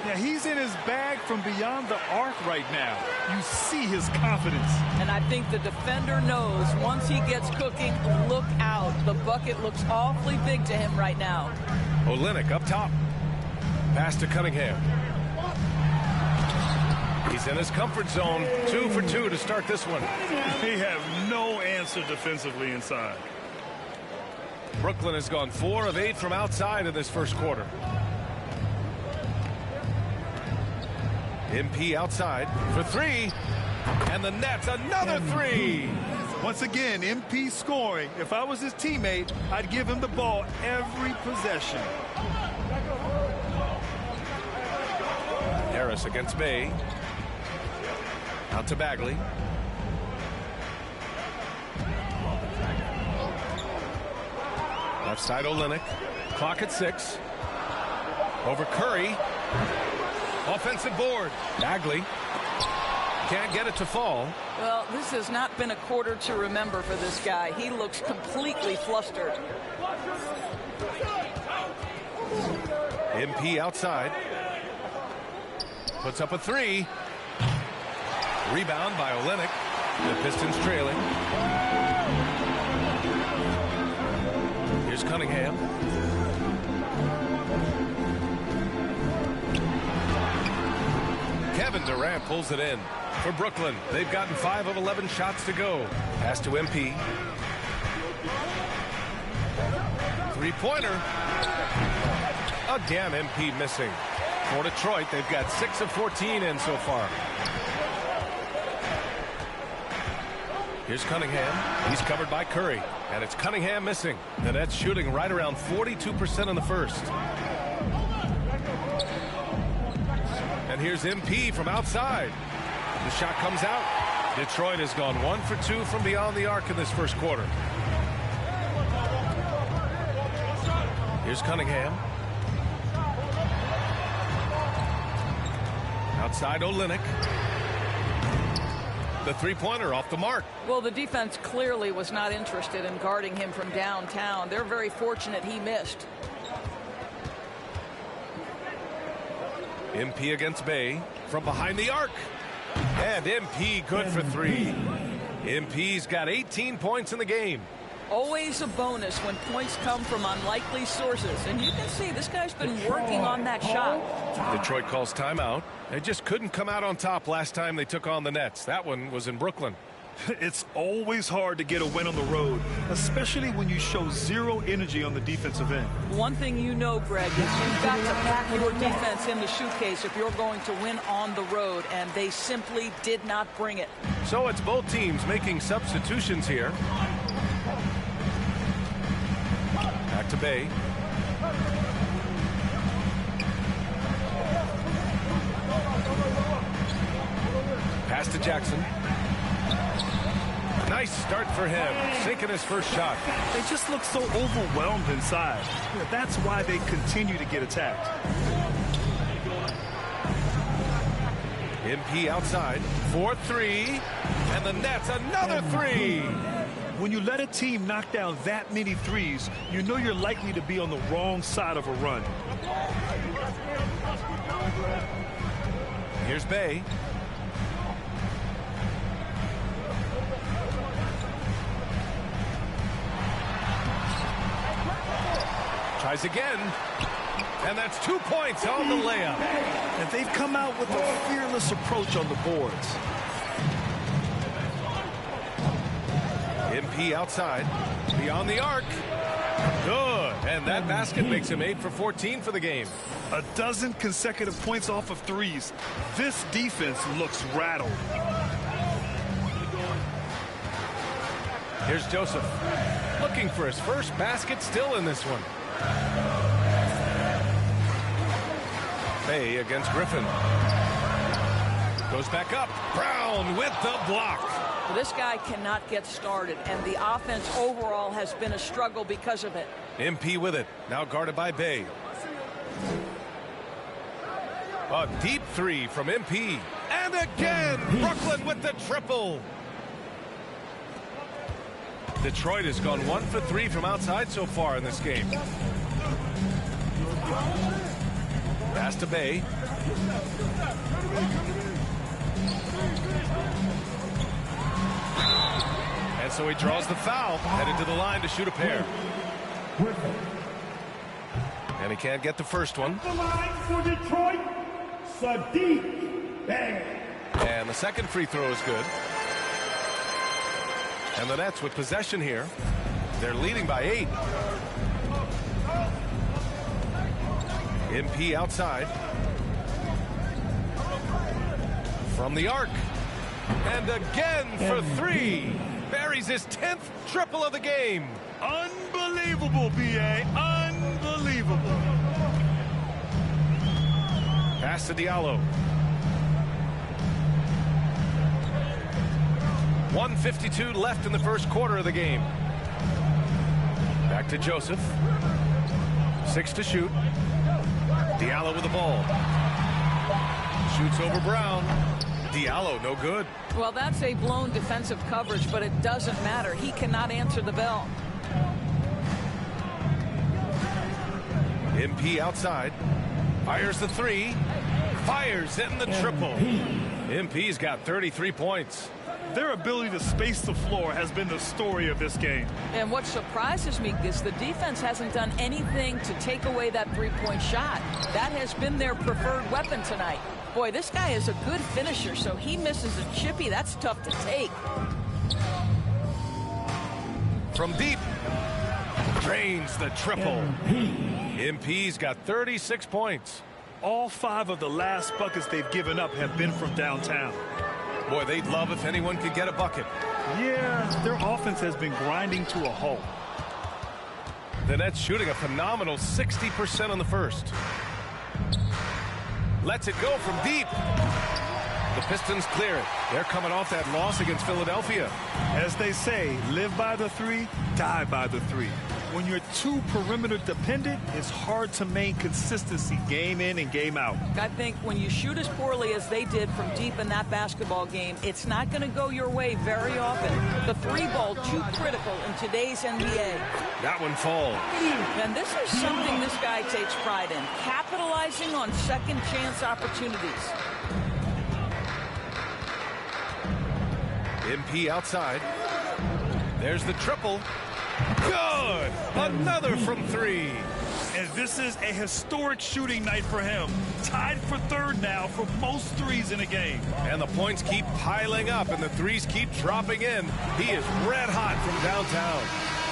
Yeah, he's in his bag from beyond the arc right now. You see his confidence. And I think the defender knows once he gets cooking, look out. The bucket looks awfully big to him right now. Olynyk up top. Pass to Cunningham. He's in his comfort zone. 2 for 2 to start this one. They have no answer defensively inside. Brooklyn has gone 4 of 8 from outside in this first quarter. MP outside for 3. And the Nets, another 3. Once again, MP scoring. If I was his teammate, I'd give him the ball every possession. Harris against Bay. Out to Bagley. Left side Olynyk. Clock at 6. Over Curry. Offensive board. Bagley. Can't get it to fall. Well, this has not been a quarter to remember for this guy. He looks completely flustered. MP outside. Puts up a 3. Rebound by Olynyk. The Pistons trailing. Here's Cunningham. Kevin Durant pulls it in. For Brooklyn, they've gotten 5 of 11 shots to go. Pass to MP. Three-pointer. Again, MP missing. For Detroit, they've got 6 of 14 in so far. Here's Cunningham. He's covered by Curry. And it's Cunningham missing. The Nets shooting right around 42% in the first. And here's MP from outside. The shot comes out. Detroit has gone 1 for 2 from beyond the arc in this first quarter. Here's Cunningham. Outside Olynyk. The three-pointer off the mark. Well, the defense clearly was not interested in guarding him from downtown. They're very fortunate he missed. MP against Bay from behind the arc. And MP good for 3. MP's got 18 points in the game. Always a bonus when points come from unlikely sources. And you can see this guy's been working on that shot. Detroit calls timeout. They just couldn't come out on top last time they took on the Nets. That one was in Brooklyn. It's always hard to get a win on the road, especially when you show zero energy on the defensive end. One thing you know, Greg, is you've got to pack your defense in the shoe-case if you're going to win on the road, and they simply did not bring it. So it's both teams making substitutions here. Back to Bay. Pass to Jackson. Nice start for him, sinking his first shot. They just look so overwhelmed inside. That's why they continue to get attacked. MP outside, 4-3, and the Nets another 3. When you let a team knock down that many threes, you know you're likely to be on the wrong side of a run. Here's Bay. Tries again, and that's 2 points on the layup. And they've come out with a fearless approach on the boards. MP outside, beyond the arc. Good, and that basket makes him 8 for 14 for the game. A dozen consecutive points off of threes. This defense looks rattled. Here's Joseph, looking for his first basket still in this one. Bay against Griffin. Goes back up. Brown with the block. This guy cannot get started, and the offense overall has been a struggle because of it. MP with it. Now guarded by Bay. A deep 3 from MP. And again, Brooklyn with the triple. Detroit has gone 1 for 3 from outside so far in this game. Pass to Bay. And so he draws the foul, headed to the line to shoot a pair. And he can't get the first one. The line for Detroit, Sadiq Bey. And the second free throw is good. And the Nets with possession here. They're leading by 8. MP outside. From the arc. And again for 3. Buries his 10th triple of the game. Unbelievable, B.A. Unbelievable. Pass to Diallo. 1:52 left in the first quarter of the game. Back to Joseph. 6 to shoot. Diallo with the ball. Shoots over Brown. Diallo, no good. Well, that's a blown defensive coverage, but it doesn't matter. He cannot answer the bell. MP outside. Fires the 3. Fires in the triple. MP's got 33 points. Their ability to space the floor has been the story of this game. And what surprises me is the defense hasn't done anything to take away that three-point shot. That has been their preferred weapon tonight. Boy, this guy is a good finisher, so he misses a chippy. That's tough to take. From deep. Drains the triple. MP's got 36 points. All 5 of the last buckets they've given up have been from downtown. Boy, they'd love if anyone could get a bucket. Yeah, their offense has been grinding to a halt. The Nets shooting a phenomenal 60% on the first. Lets it go from deep. The Pistons clear it. They're coming off that loss against Philadelphia. As they say, live by the 3, die by the 3. When you're too perimeter dependent, it's hard to maintain consistency game in and game out. I think when you shoot as poorly as they did from deep in that basketball game, it's not going to go your way very often. The 3 ball too critical in today's NBA. That one falls. And this is something this guy takes pride in, capitalizing on second chance opportunities. MP outside. There's the triple. Good! Another from 3. And this is a historic shooting night for him. Tied for 3rd now for most threes in a game. And the points keep piling up and the threes keep dropping in. He is red hot from downtown.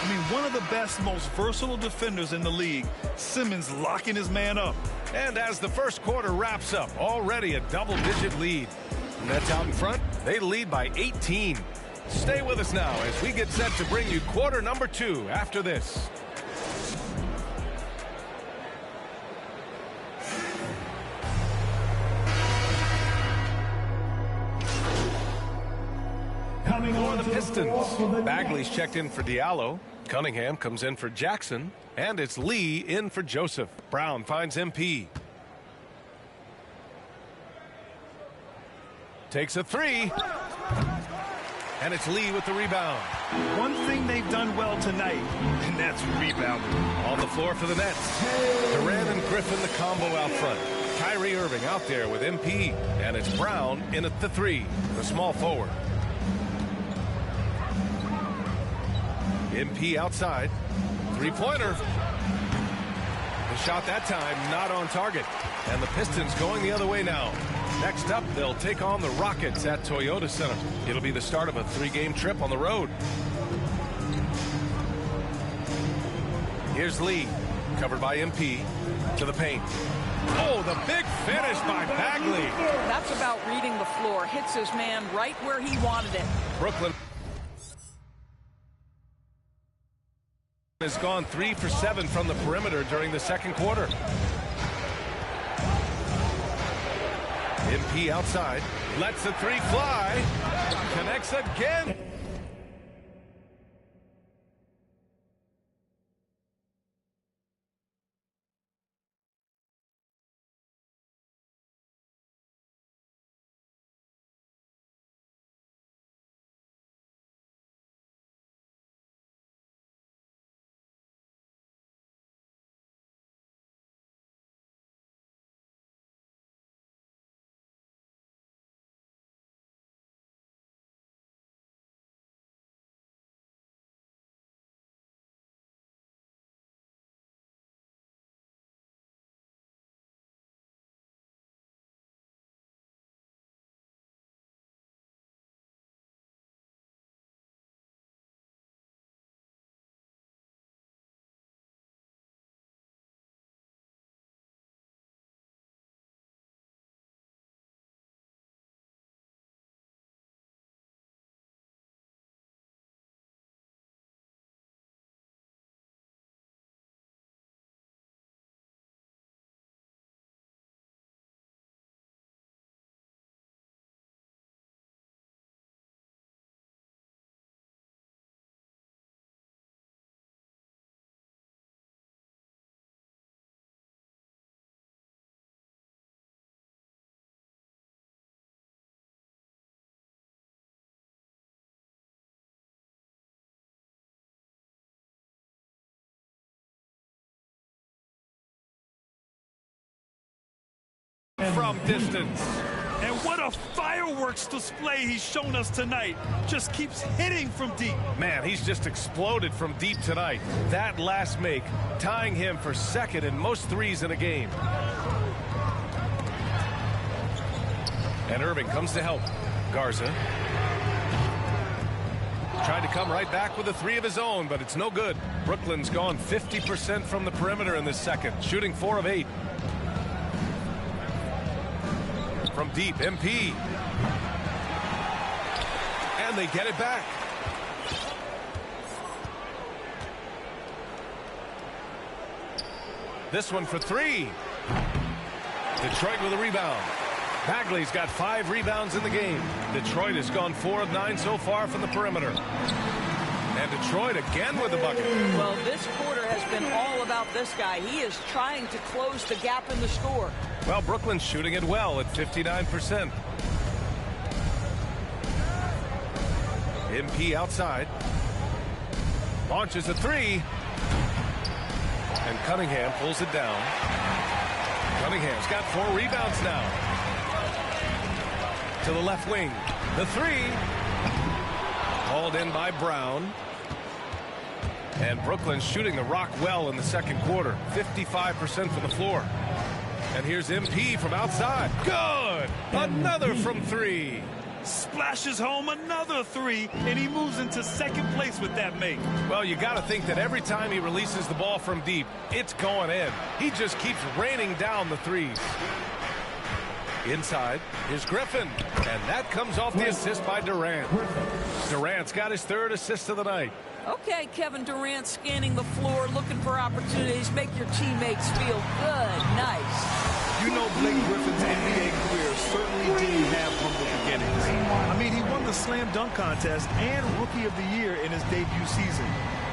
I mean, one of the best, most versatile defenders in the league. Simmons locking his man up. And as the first quarter wraps up, already a double-digit lead. Nets out in front. They lead by 18. Stay with us now as we get set to bring you quarter number 2 after this. Coming For on the to Pistons, floor for the Bagley's checked in for Diallo. Cunningham comes in for Jackson. And it's Lee in for Joseph. Brown finds MP. Takes a 3. And it's Lee with the rebound. One thing they've done well tonight, and that's rebounding. On the floor for the Nets. Durant and Griffin the combo out front. Kyrie Irving out there with MP. And it's Brown in at the 3, the small forward. MP outside. 3-pointer. The shot that time not on target. And the Pistons going the other way now. Next up, they'll take on the Rockets at Toyota Center. It'll be the start of a 3-game trip on the road. Here's Lee, covered by MP, to the paint. Oh, the big finish by Bagley. That's about reading the floor. Hits his man right where he wanted it. Brooklyn has gone 3 for 7 from the perimeter during the second quarter. MP outside, lets the 3 fly, connects again. from distance. And what a fireworks display he's shown us tonight. Just keeps hitting from deep. Man, he's just exploded from deep tonight. That last make, tying him for second in most threes in a game. And Irving comes to help. Garza tried to come right back with a three of his own, but it's no good. Brooklyn's gone 50% from the perimeter in this second, shooting 4 of 8. From deep, MP. And they get it back. This one for 3. Detroit with a rebound. Bagley's got 5 rebounds in the game. Detroit has gone 4 of 9 so far from the perimeter. And Detroit again with the bucket. Well, this quarter has been all about this guy. He is trying to close the gap in the score. Well, Brooklyn's shooting it well at 59%. MP outside. Launches a 3. And Cunningham pulls it down. Cunningham's got 4 rebounds now. To the left wing. The 3. Hauled in by Brown. And Brooklyn's shooting the rock well in the second quarter. 55% from the floor. And here's MP from outside. Good! Another from 3. Splashes home another 3, and he moves into second place with that make. Well, you got to think that every time he releases the ball from deep, it's going in. He just keeps raining down the threes. Inside is Griffin, and that comes off the assist by Durant. Durant's got his 3rd assist of the night. Okay, Kevin Durant scanning the floor, looking for opportunities. Make your teammates feel good. Nice. You know Blake Griffin's NBA career certainly didn't have humble beginnings. I mean, he won the slam dunk contest and Rookie of the Year in his debut season.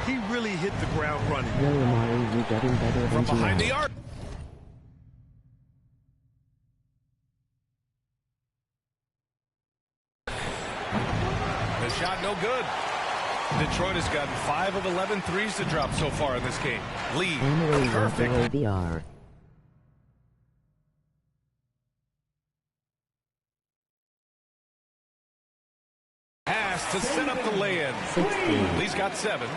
He really hit the ground running. Yo, Amari, you getting better than From behind the arc. The shot no good. Detroit has gotten 5 of 11 threes to drop so far in this game. Lead. Perfect. VR. Pass to set up the lay-in. Lee's got 7.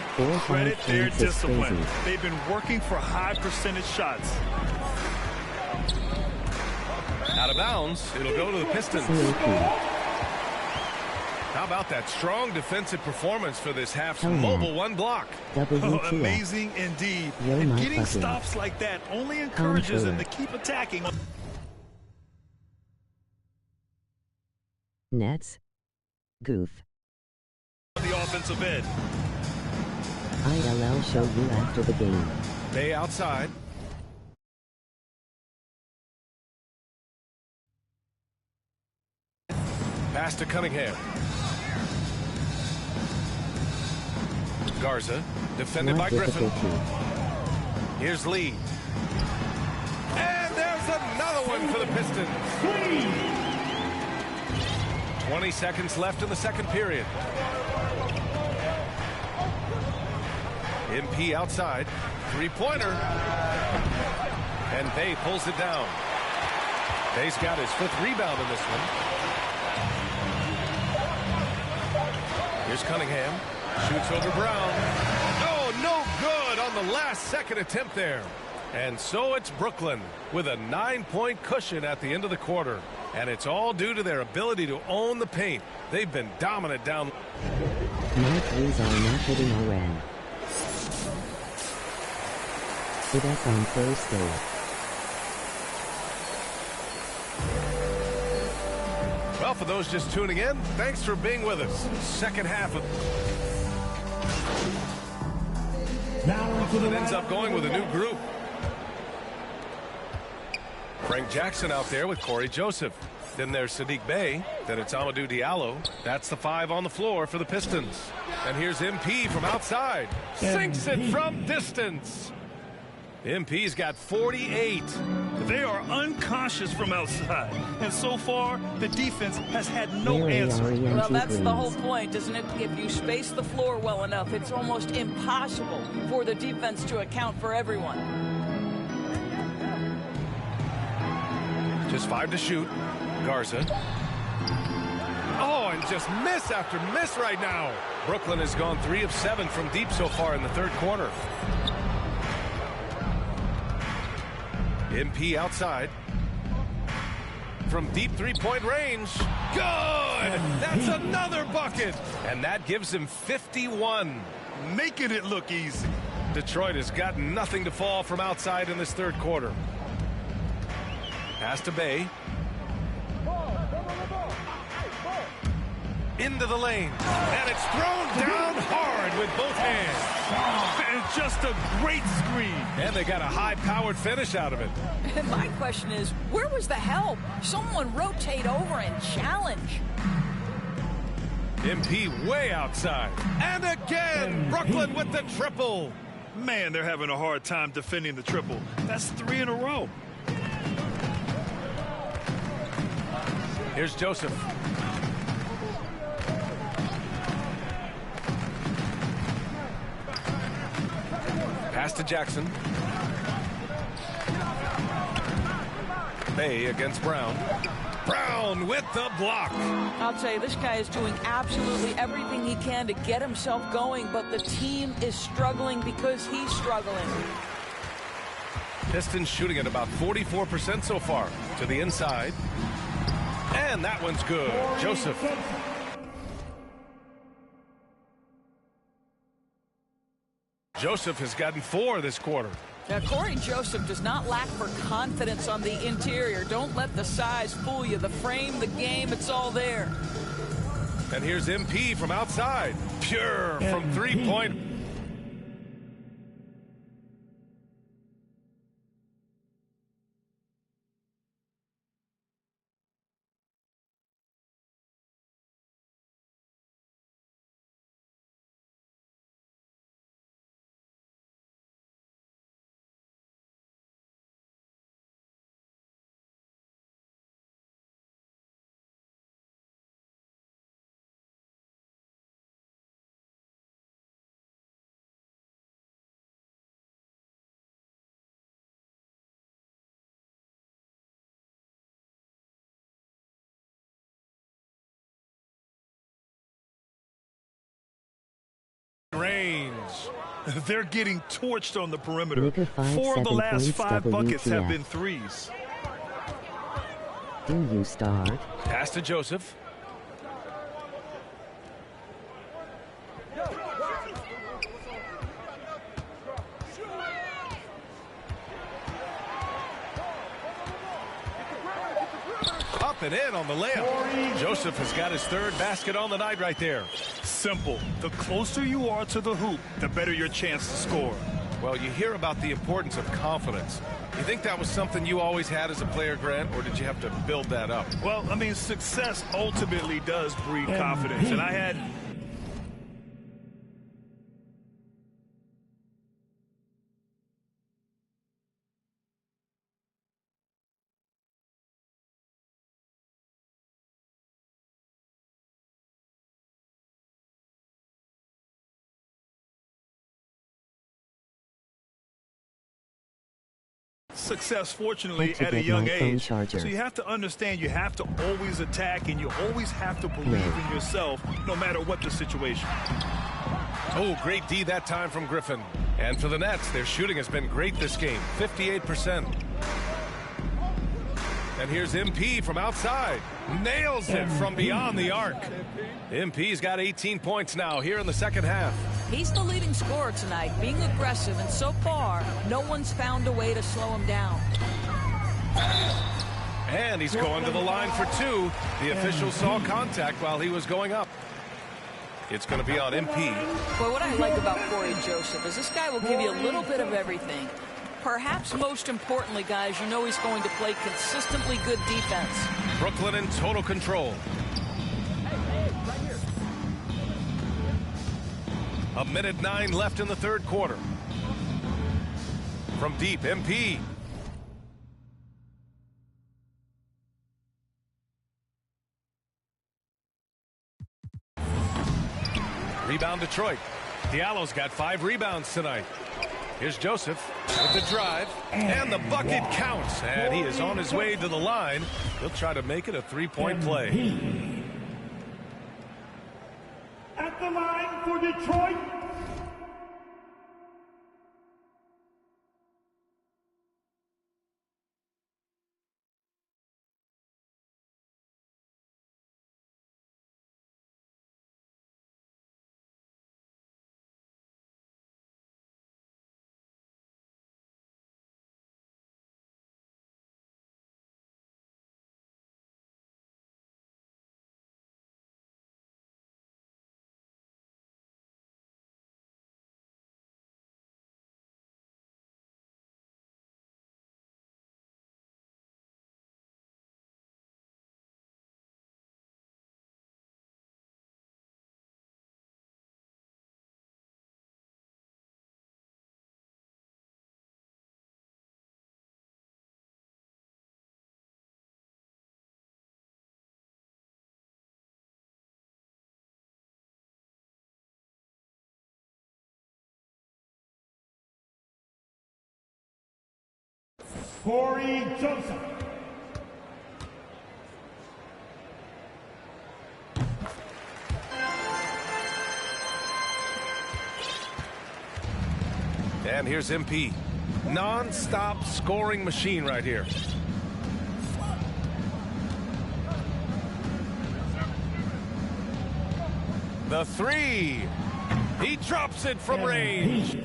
Credit their discipline. They've been working for high percentage shots. Out of bounds. It'll go to the Pistons. How about that strong defensive performance for this half's mobile 1 block? Amazing indeed. And getting stops like that only encourages them to keep attacking. Nets. Goof. The offensive end. ILL show you after the game. Bay outside. Pass to Cunningham. Garza, defended by Griffin. Here's Lee. And there's another one for the Pistons. 20 seconds left in the second period. MP outside. 3-pointer. And Bay pulls it down. Bay's got his 5th rebound in this one. Here's Cunningham. Shoots over Brown. Oh, no good on the last second attempt there. And so it's Brooklyn with a 9-point cushion at the end of the quarter. And it's all due to their ability to own the paint. They've been dominant down. My threes are not hitting already. It is on Thursday. Well, for those just tuning in, thanks for being with us. Second half of... It ends up going with a new group. Frank Jackson out there with Corey Joseph. Then there's Sadiq Bey. Then it's Amadou Diallo. That's the 5 on the floor for the Pistons. And here's MP from outside. Sinks it from distance. MP's got 48. They are unconscious from outside. And so far, the defense has had no answer. Well, that's the whole point, isn't it? If you space the floor well enough, it's almost impossible for the defense to account for everyone. Just 5 to shoot. Garza. Oh, and just miss after miss right now. Brooklyn has gone 3 of 7 from deep so far in the third quarter. MP outside. From deep three-point range. Good! That's another bucket! And that gives him 51. Making it look easy. Detroit has got nothing to fall from outside in this third quarter. Pass to Bay. Into the lane. And it's thrown down hard with both hands. And just a great screen. And they got a high-powered finish out of it. And my question is, where was the help? Someone rotate over and challenge. MP way outside. And again, Brooklyn with the triple. Man, they're having a hard time defending the triple. That's 3 in a row. Here's Joseph. Pass to Jackson. Bay against Brown. Brown with the block. I'll tell you, this guy is doing absolutely everything he can to get himself going, but the team is struggling because he's struggling. Pistons shooting at about 44% so far. To the inside. And that one's good. Joseph. Joseph has gotten 4 this quarter. Now, Corey Joseph does not lack for confidence on the interior. Don't let the size fool you. The frame, the game, it's all there. And here's MP from outside. Pure from three-point. Range. They're getting torched on the perimeter. 4 of the last 5 buckets have been threes. Do you start? Pass to Joseph. Up and in on the layup. Joseph has got his 3rd basket on the night right there. Simple. The closer you are to the hoop, the better your chance to score. Well, you hear about the importance of confidence. You think that was something you always had as a player, Grant, or did you have to build that up? Well, I mean, success ultimately does breed confidence. And I had... success, fortunately, at a young age. So you have to understand you have to always attack and you always have to believe in yourself no matter what the situation. Oh, great D that time from Griffin. And for the Nets, their shooting has been great this game, 58%. And here's MP from outside. Nails it from beyond the arc. MP's got 18 points now here in the second half. He's the leading scorer tonight, being aggressive, and so far, no one's found a way to slow him down. And he's going to the line for 2. The official saw contact while he was going up. It's going to be on MP. Well, what I like about Corey Joseph is this guy will give you a little bit of everything. Perhaps most importantly, guys, you know he's going to play consistently good defense. Brooklyn in total control. A minute 9 left in the third quarter. From deep, MP. Rebound Detroit. Diallo's got 5 rebounds tonight. Here's Joseph with the drive, and the bucket counts, and he is on his way to the line. He'll try to make it a three-point play. At the line for Detroit, Corey Joseph. And here's MP. Non-stop scoring machine right here. The three. He drops it from range.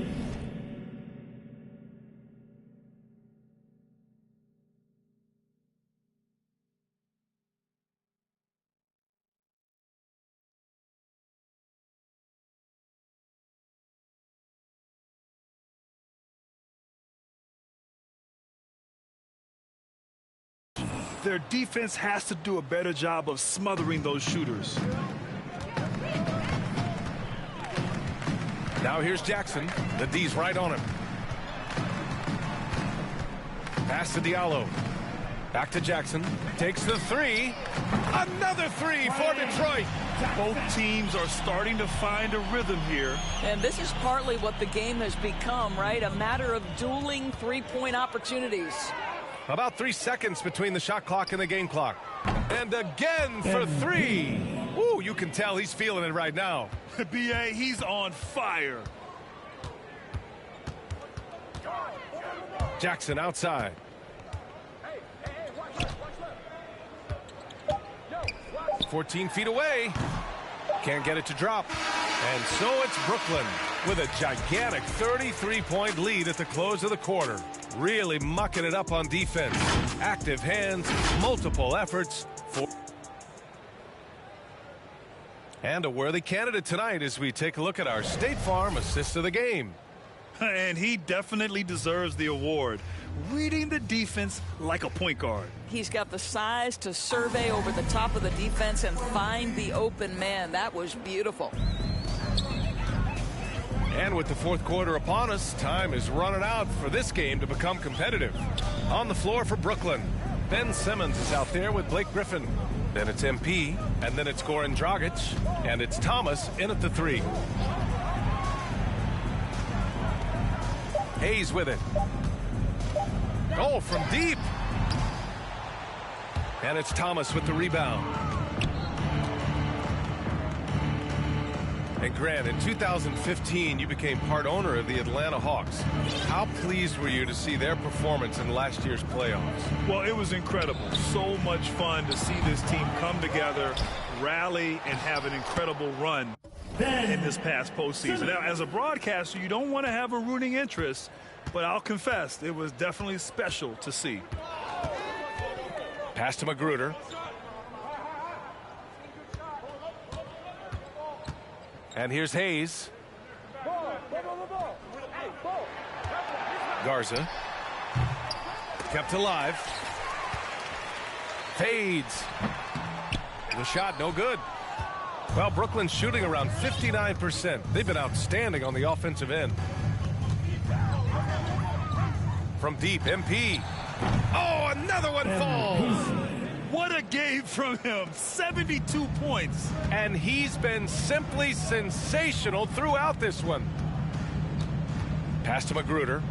Their defense has to do a better job of smothering those shooters. Now here's Jackson. The D's right on him. Pass to Diallo. Back to Jackson. Takes the three. Another three for Detroit. Both teams are starting to find a rhythm here. And this is partly what the game has become, right? A matter of dueling three-point opportunities. About 3 seconds between the shot clock and the game clock. And again for three. Ooh, you can tell he's feeling it right now. B.A., he's on fire. Jackson outside. Hey, watch 14 feet away. Can't get it to drop. And so it's Brooklyn with a gigantic 33-point lead at the close of the quarter. Really mucking it up on defense. Active hands, multiple efforts. And a worthy candidate tonight as we take a look at our State Farm assist of the game. And he definitely deserves the award. Reading the defense like a point guard. He's got the size to survey over the top of the defense and find the open man. That was beautiful. And with the fourth quarter upon us, time is running out for this game to become competitive. On the floor for Brooklyn, Ben Simmons is out there with Blake Griffin. Then it's MP, and then it's Goran Dragic, and it's Thomas in at the three. Hayes with it. Goal from deep. And it's Thomas with the rebound. And Grant, in 2015, you became part owner of the Atlanta Hawks. How pleased were you to see their performance in last year's playoffs? Well, it was incredible. So much fun to see this team come together, rally, and have an incredible run in this past postseason. Now, as a broadcaster, you don't want to have a rooting interest, but I'll confess, it was definitely special to see. Pass to Magruder. And here's Hayes. Garza. Kept alive. Fades. The shot no good. Well, Brooklyn's shooting around 59%. They've been outstanding on the offensive end. From deep, MP. Oh, another one falls. What a game from him. 72 points. And he's been simply sensational throughout this one. Pass to Magruder.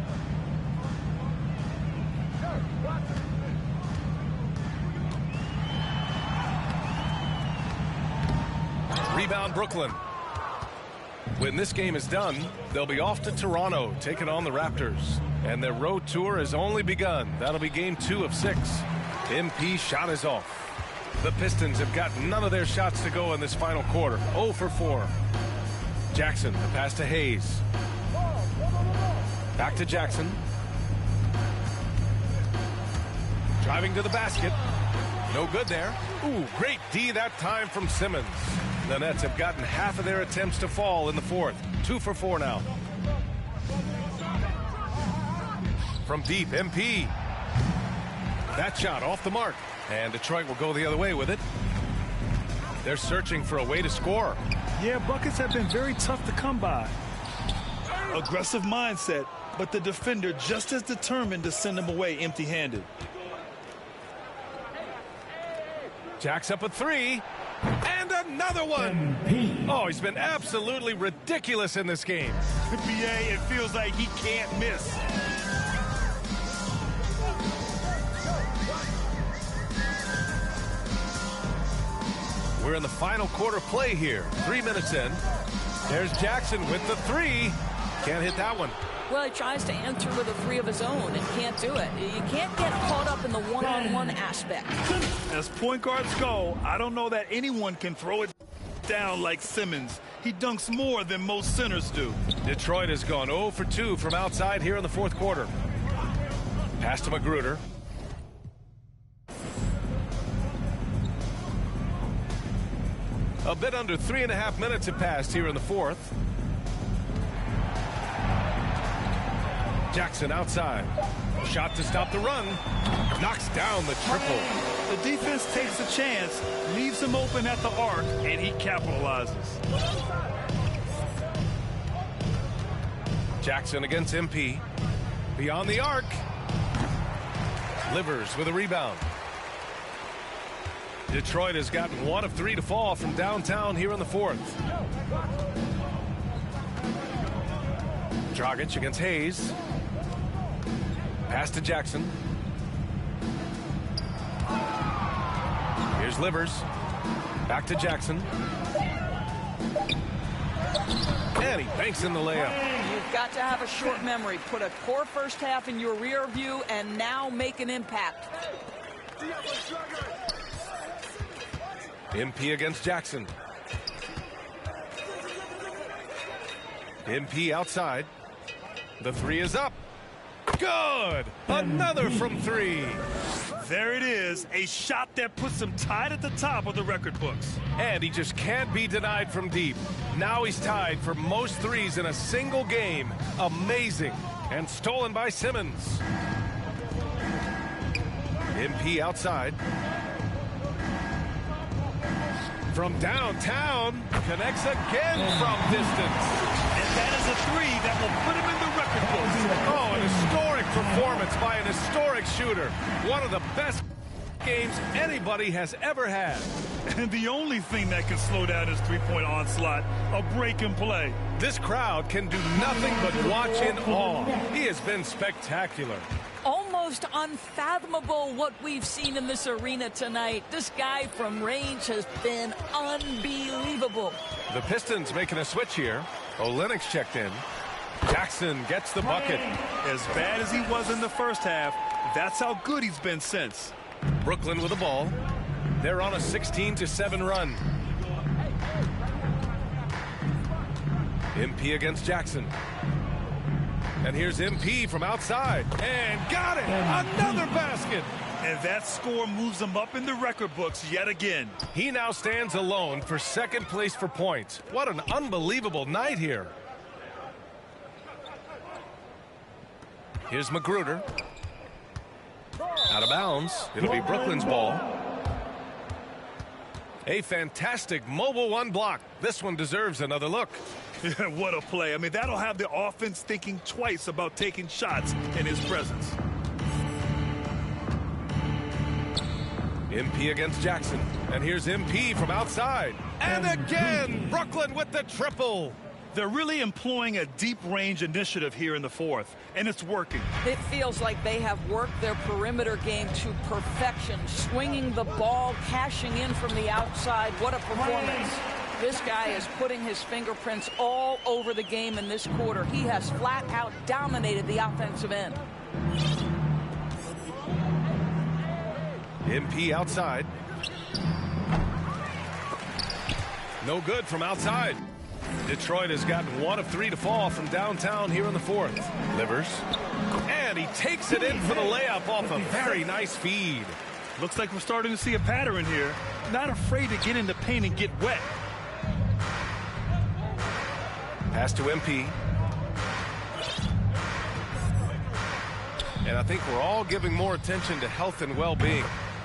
Rebound Brooklyn. When this game is done, they'll be off to Toronto, taking on the Raptors. And their road tour has only begun. That'll be game 2 of 6. MP shot is off. The Pistons have got none of their shots to go in this final quarter. 0 for 4. Jackson, the pass to Hayes. Back to Jackson. Driving to the basket. No good there. Ooh, great D that time from Simmons. The Nets have gotten half of their attempts to fall in the fourth. 2 for 4 now. From deep, MP. That shot off the mark. And Detroit will go the other way with it. They're searching for a way to score. Yeah, buckets have been very tough to come by. Aggressive mindset, but the defender just as determined to send them away empty-handed. Jack's up a 3. And another one. Oh, he's been absolutely ridiculous in this game. NBA, it feels like he can't miss. We're in the final quarter play here. 3 minutes in. There's Jackson with the 3. Can't hit that one. Well, he tries to answer with a 3 of his own and can't do it. You can't get caught up in the one-on-one aspect. As point guards go, I don't know that anyone can throw it down like Simmons. He dunks more than most centers do. Detroit has gone 0 for 2 from outside here in the fourth quarter. Pass to Magruder. A bit under 3.5 minutes have passed here in the fourth. Jackson outside. Shot to stop the run. Knocks down the triple. The defense takes a chance, leaves him open at the arc, and he capitalizes. Jackson against MP. Beyond the arc. Livers with a rebound. Detroit has gotten 1 of 3 to fall from downtown here in the fourth. Dragic against Hayes. Pass to Jackson. Here's Livers. Back to Jackson. And he banks in the layup. You've got to have a short memory. Put a poor first half in your rear view and now make an impact. MP against Jackson. MP outside. The 3 is up. Good! Another from 3. There it is, a shot that puts him tied at the top of the record books. And he just can't be denied from deep. Now he's tied for most 3s in a single game. Amazing. And stolen by Simmons. MP outside. From downtown, connects again from distance. And that is a 3 that will put him in the record books. Oh, an historic performance by an historic shooter. One of the best games anybody has ever had. And the only thing that can slow down his three-point onslaught, a break and play. This crowd can do nothing but watch in awe. He has been spectacular. Almost unfathomable what we've seen in this arena tonight. This guy from range has been unbelievable. The Pistons making a switch here. Olenek's checked in. Jackson gets the bucket. As bad as he was in the first half, that's how good he's been since. Brooklyn with the ball. They're on a 16-7 run. MP against Jackson. And here's MP from outside. And got it! Another basket! And that score moves him up in the record books yet again. He now stands alone for second place for points. What an unbelievable night here. Here's Magruder. Out of bounds. It'll be Brooklyn's ball. A fantastic mobile 1 block. This one deserves another look. What a play. I mean, that'll have the offense thinking twice about taking shots in his presence. MP against Jackson. And here's MP from outside. And again, Brooklyn with the triple. They're really employing a deep range initiative here in the fourth, and it's working. It feels like they have worked their perimeter game to perfection, swinging the ball, cashing in from the outside. What a performance. This guy is putting his fingerprints all over the game in this quarter. He has flat out dominated the offensive end. MP outside. No good from outside. Detroit has gotten 1 of 3 to fall from downtown here in the fourth. Livers. And he takes it in for the layup off a very nice feed. Looks like we're starting to see a pattern here. Not afraid to get in the paint and get wet. Pass to MP. And I think we're all giving more attention to health and well-being.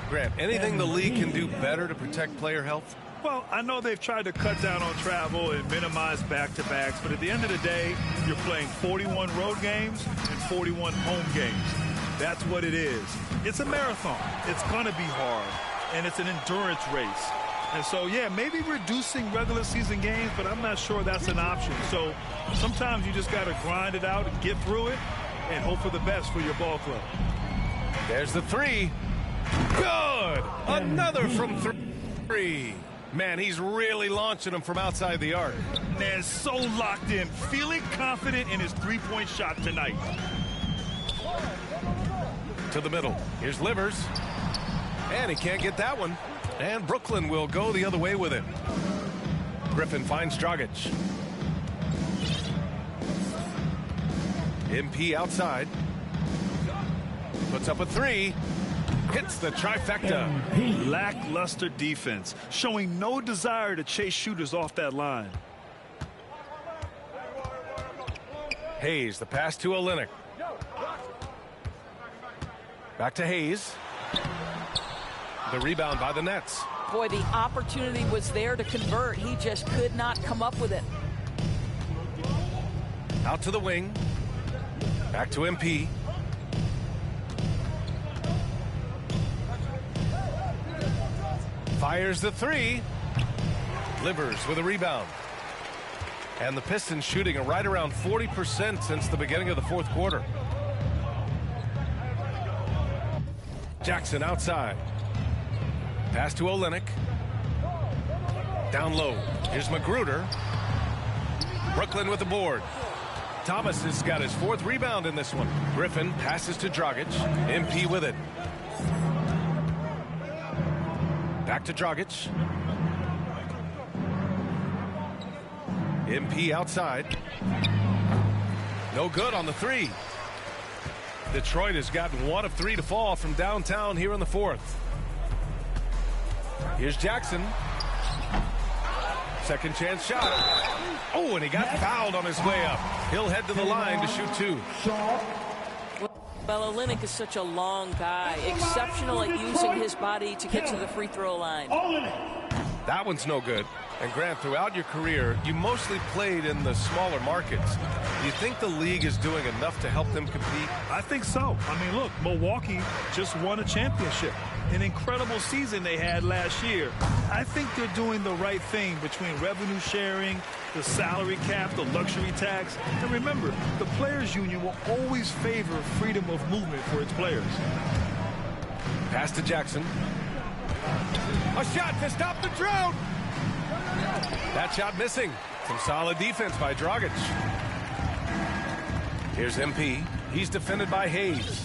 Grant, anything the league can do better to protect player health? Well, I know they've tried to cut down on travel and minimize back-to-backs, but at the end of the day, you're playing 41 road games and 41 home games. That's what it is. It's a marathon. It's going to be hard, and it's an endurance race. And so, yeah, maybe reducing regular season games, but I'm not sure that's an option. So sometimes you just got to grind it out and get through it and hope for the best for your ball club. There's the three. Good! Another from 3. Man, he's really launching them from outside the arc. Man, so locked in, feeling confident in his three-point shot tonight. To the middle. Here's Livers. And he can't get that one. And Brooklyn will go the other way with it. Griffin finds Dragic. MP outside. Puts up a 3. Hits the trifecta. Lackluster defense, showing no desire to chase shooters off that line. Hayes, the pass to Olynyk. Back to Hayes. The rebound by the Nets. Boy, the opportunity was there to convert. He just could not come up with it. Out to the wing. Back to MP. Fires the 3. Livers with a rebound. And the Pistons shooting at right around 40% since the beginning of the fourth quarter. Jackson outside. Pass to Olynyk. Down low. Here's Magruder. Brooklyn with the board. Thomas has got his 4th rebound in this one. Griffin passes to Dragic. MP with it. Back to Dragic. MP outside. No good on the 3. Detroit has gotten 1 of 3 to fall from downtown here in the fourth. Here's Jackson. Second chance shot. Oh, and he got fouled on his way up. He'll head to the line to shoot 2. Well, Olynyk is such a long guy, exceptional at using his body to get to the free throw line. That one's no good. And Grant, throughout your career, you mostly played in the smaller markets. Do you think the league is doing enough to help them compete? I think so. I mean, look, Milwaukee just won a championship. An incredible season they had last year. I think they're doing the right thing between revenue sharing, the salary cap, the luxury tax. And remember, the players' union will always favor freedom of movement for its players. Pass to Jackson. A shot to stop the drought. That shot missing. Some solid defense by Dragic. Here's MP. He's defended by Hayes.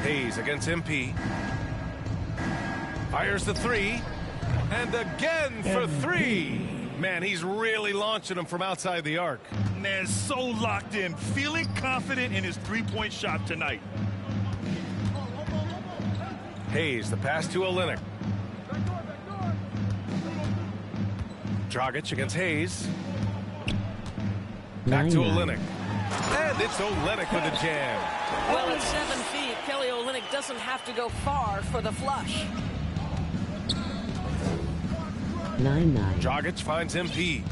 Hayes against MP. Fires the 3. And again for 3. Man, he's really launching them from outside the arc. Man, so locked in, feeling confident in his three-point shot tonight. Hayes, the pass to Olynyk. Dragic against Hayes. Back to Olynyk. And it's Olynyk with a jam. Well, at 7 feet, Kelly Olynyk doesn't have to go far for the flush. 9-9. Dragic finds MP.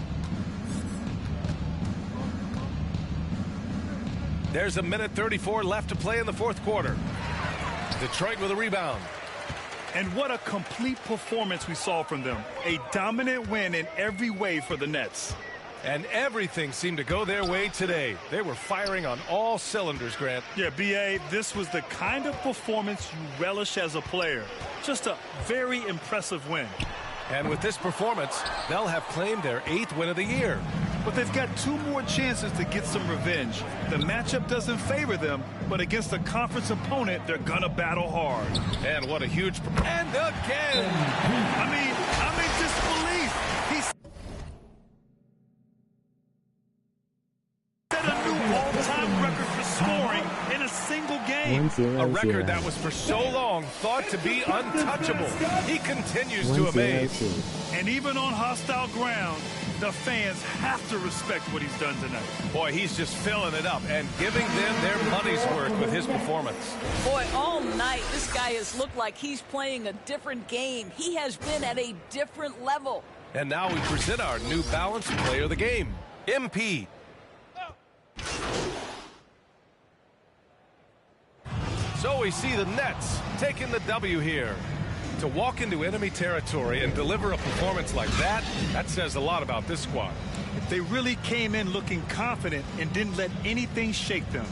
There's 1:34 left to play in the fourth quarter. Detroit with a rebound. And what a complete performance we saw from them. A dominant win in every way for the Nets. And everything seemed to go their way today. They were firing on all cylinders, Grant. Yeah, B.A., this was the kind of performance you relish as a player. Just a very impressive win. And with this performance, they'll have claimed their 8th win of the year. But they've got 2 more chances to get some revenge. The matchup doesn't favor them, but against a conference opponent, they're gonna battle hard. And what a huge... And again! I'm in disbelief. He set a new all-time record for scoring in a single game. A record that was for so long thought to be untouchable. He continues to amaze. And even on hostile ground, the fans have to respect what he's done tonight. Boy, he's just filling it up and giving them their money's worth with his performance. Boy, all night, this guy has looked like he's playing a different game. He has been at a different level. And now we present our New Balance Player of the Game, MP. So we see the Nets taking the W here. To walk into enemy territory and deliver a performance like that says a lot about this squad. They really came in looking confident and didn't let anything shake them.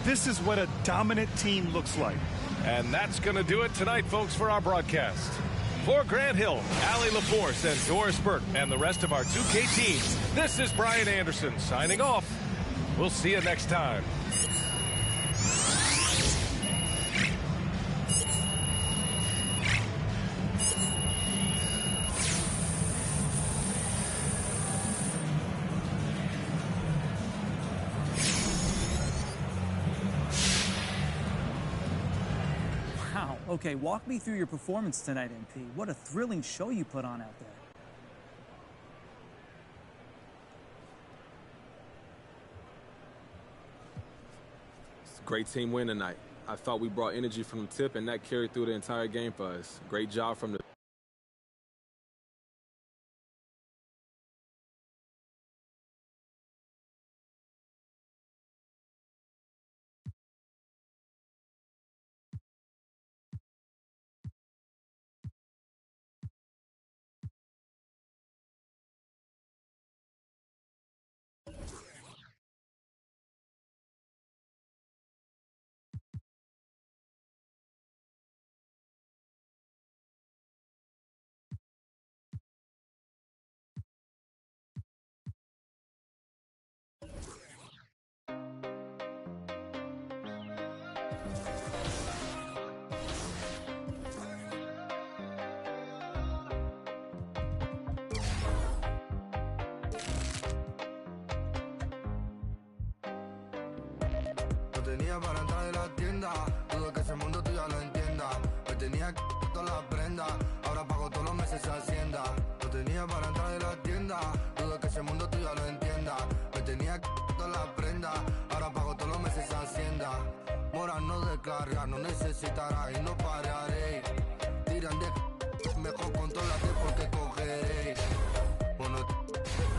This is what a dominant team looks like. And that's going to do it tonight, folks, for our broadcast. For Grant Hill, Allie LaForce, and Doris Burke, and the rest of our 2K team, this is Brian Anderson signing off. We'll see you next time. Okay, walk me through your performance tonight, MP. What a thrilling show you put on out there. It's a great team win tonight. I thought we brought energy from the tip, and that carried through the entire game for us. Great job from the tenía para entrar en la tienda. Dudo que ese mundo tú ya lo entiendas. Me tenía que todas las prendas. Ahora pago todos los meses Hacienda. Lo tenía para entrar en la tienda. Dudo que ese mundo tú ya lo entiendas. Me tenía que todas las prendas. Ahora pago todos los meses Hacienda. Mora no descarga, no necesitará y no pararé. Tiran de mejor controlate porque cogeré. Bueno,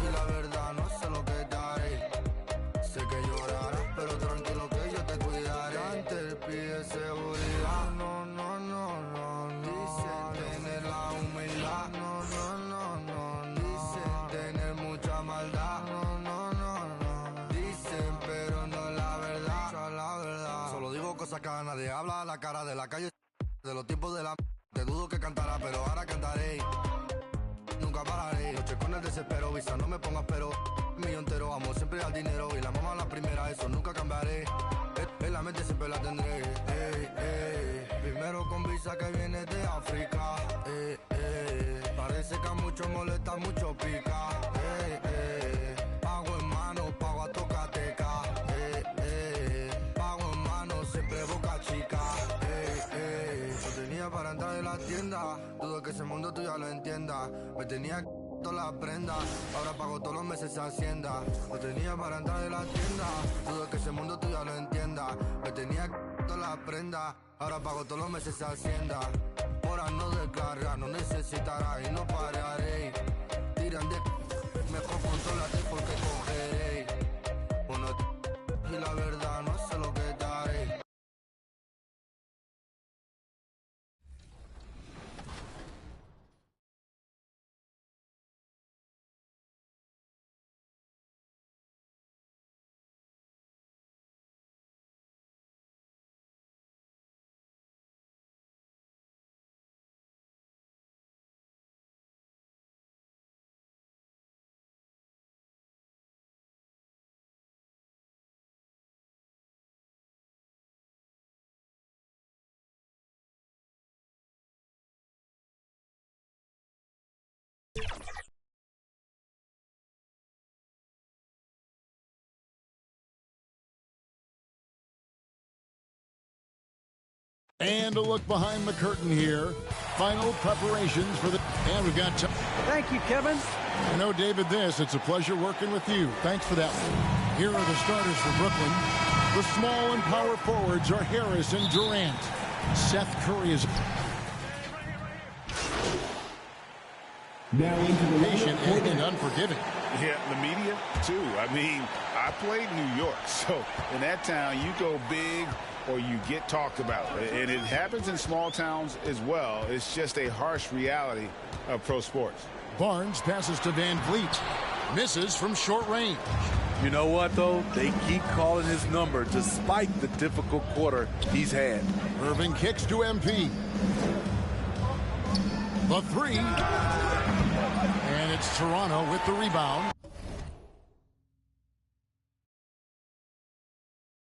y la verdad no sé lo que daré. Sé que llorarás, pero tranquilo que yo te cuidaré. Antes pide seguridad. No, no, no, no, no. Dicen tener la humildad. No, no, no, no, no. Dicen tener mucha maldad. No, no, no, no. Dicen, pero no es la verdad. Esa es la verdad. Solo digo cosas que a nadie habla. La cara de la calle, de los tiempos de la... Te dudo que cantará, pero ahora cantaré. Nunca pararé. Noche con el desespero, visa, no me pongas pero. Mío entero, amo siempre al dinero. Y la mamá la primera, eso nunca cambiaré. En la mente siempre la tendré. Primero con visa que viene de África. Parece que a muchos molesta, mucho pica. Pago en mano, pago a tocateca. Pago en mano, siempre boca chica. Yo tenía para entrar en la tienda. Dudo que ese mundo tú ya lo entiendas. Me tenía todas las prendas, ahora pago todos los meses Hacienda. Lo tenía para entrar en la tienda. Dudo que ese mundo tú ya lo entiendas. Me tenía todas las prendas, ahora pago todos los meses Hacienda. Ahora no descarga, no necesitará y no pararé. Tiran de mejor controlate porque cogeré. Bueno, y la verdad no sé lo que daré. And a look behind the curtain here. Final preparations for the... And we've got... Thank you, Kevin. You know, David, it's a pleasure working with you. Thanks for that. Here are the starters for Brooklyn. The small and power forwards are Harris and Durant. Seth Curry is... Now into the patient and unforgiving. Yeah, the media, too. I mean, I played New York, so in that town, you go big or you get talked about. And it happens in small towns as well. It's just a harsh reality of pro sports. Barnes passes to Van Vliet. Misses from short range. You know what, though? They keep calling his number despite the difficult quarter he's had. Irving kicks to MP. The three. And it's Toronto with the rebound.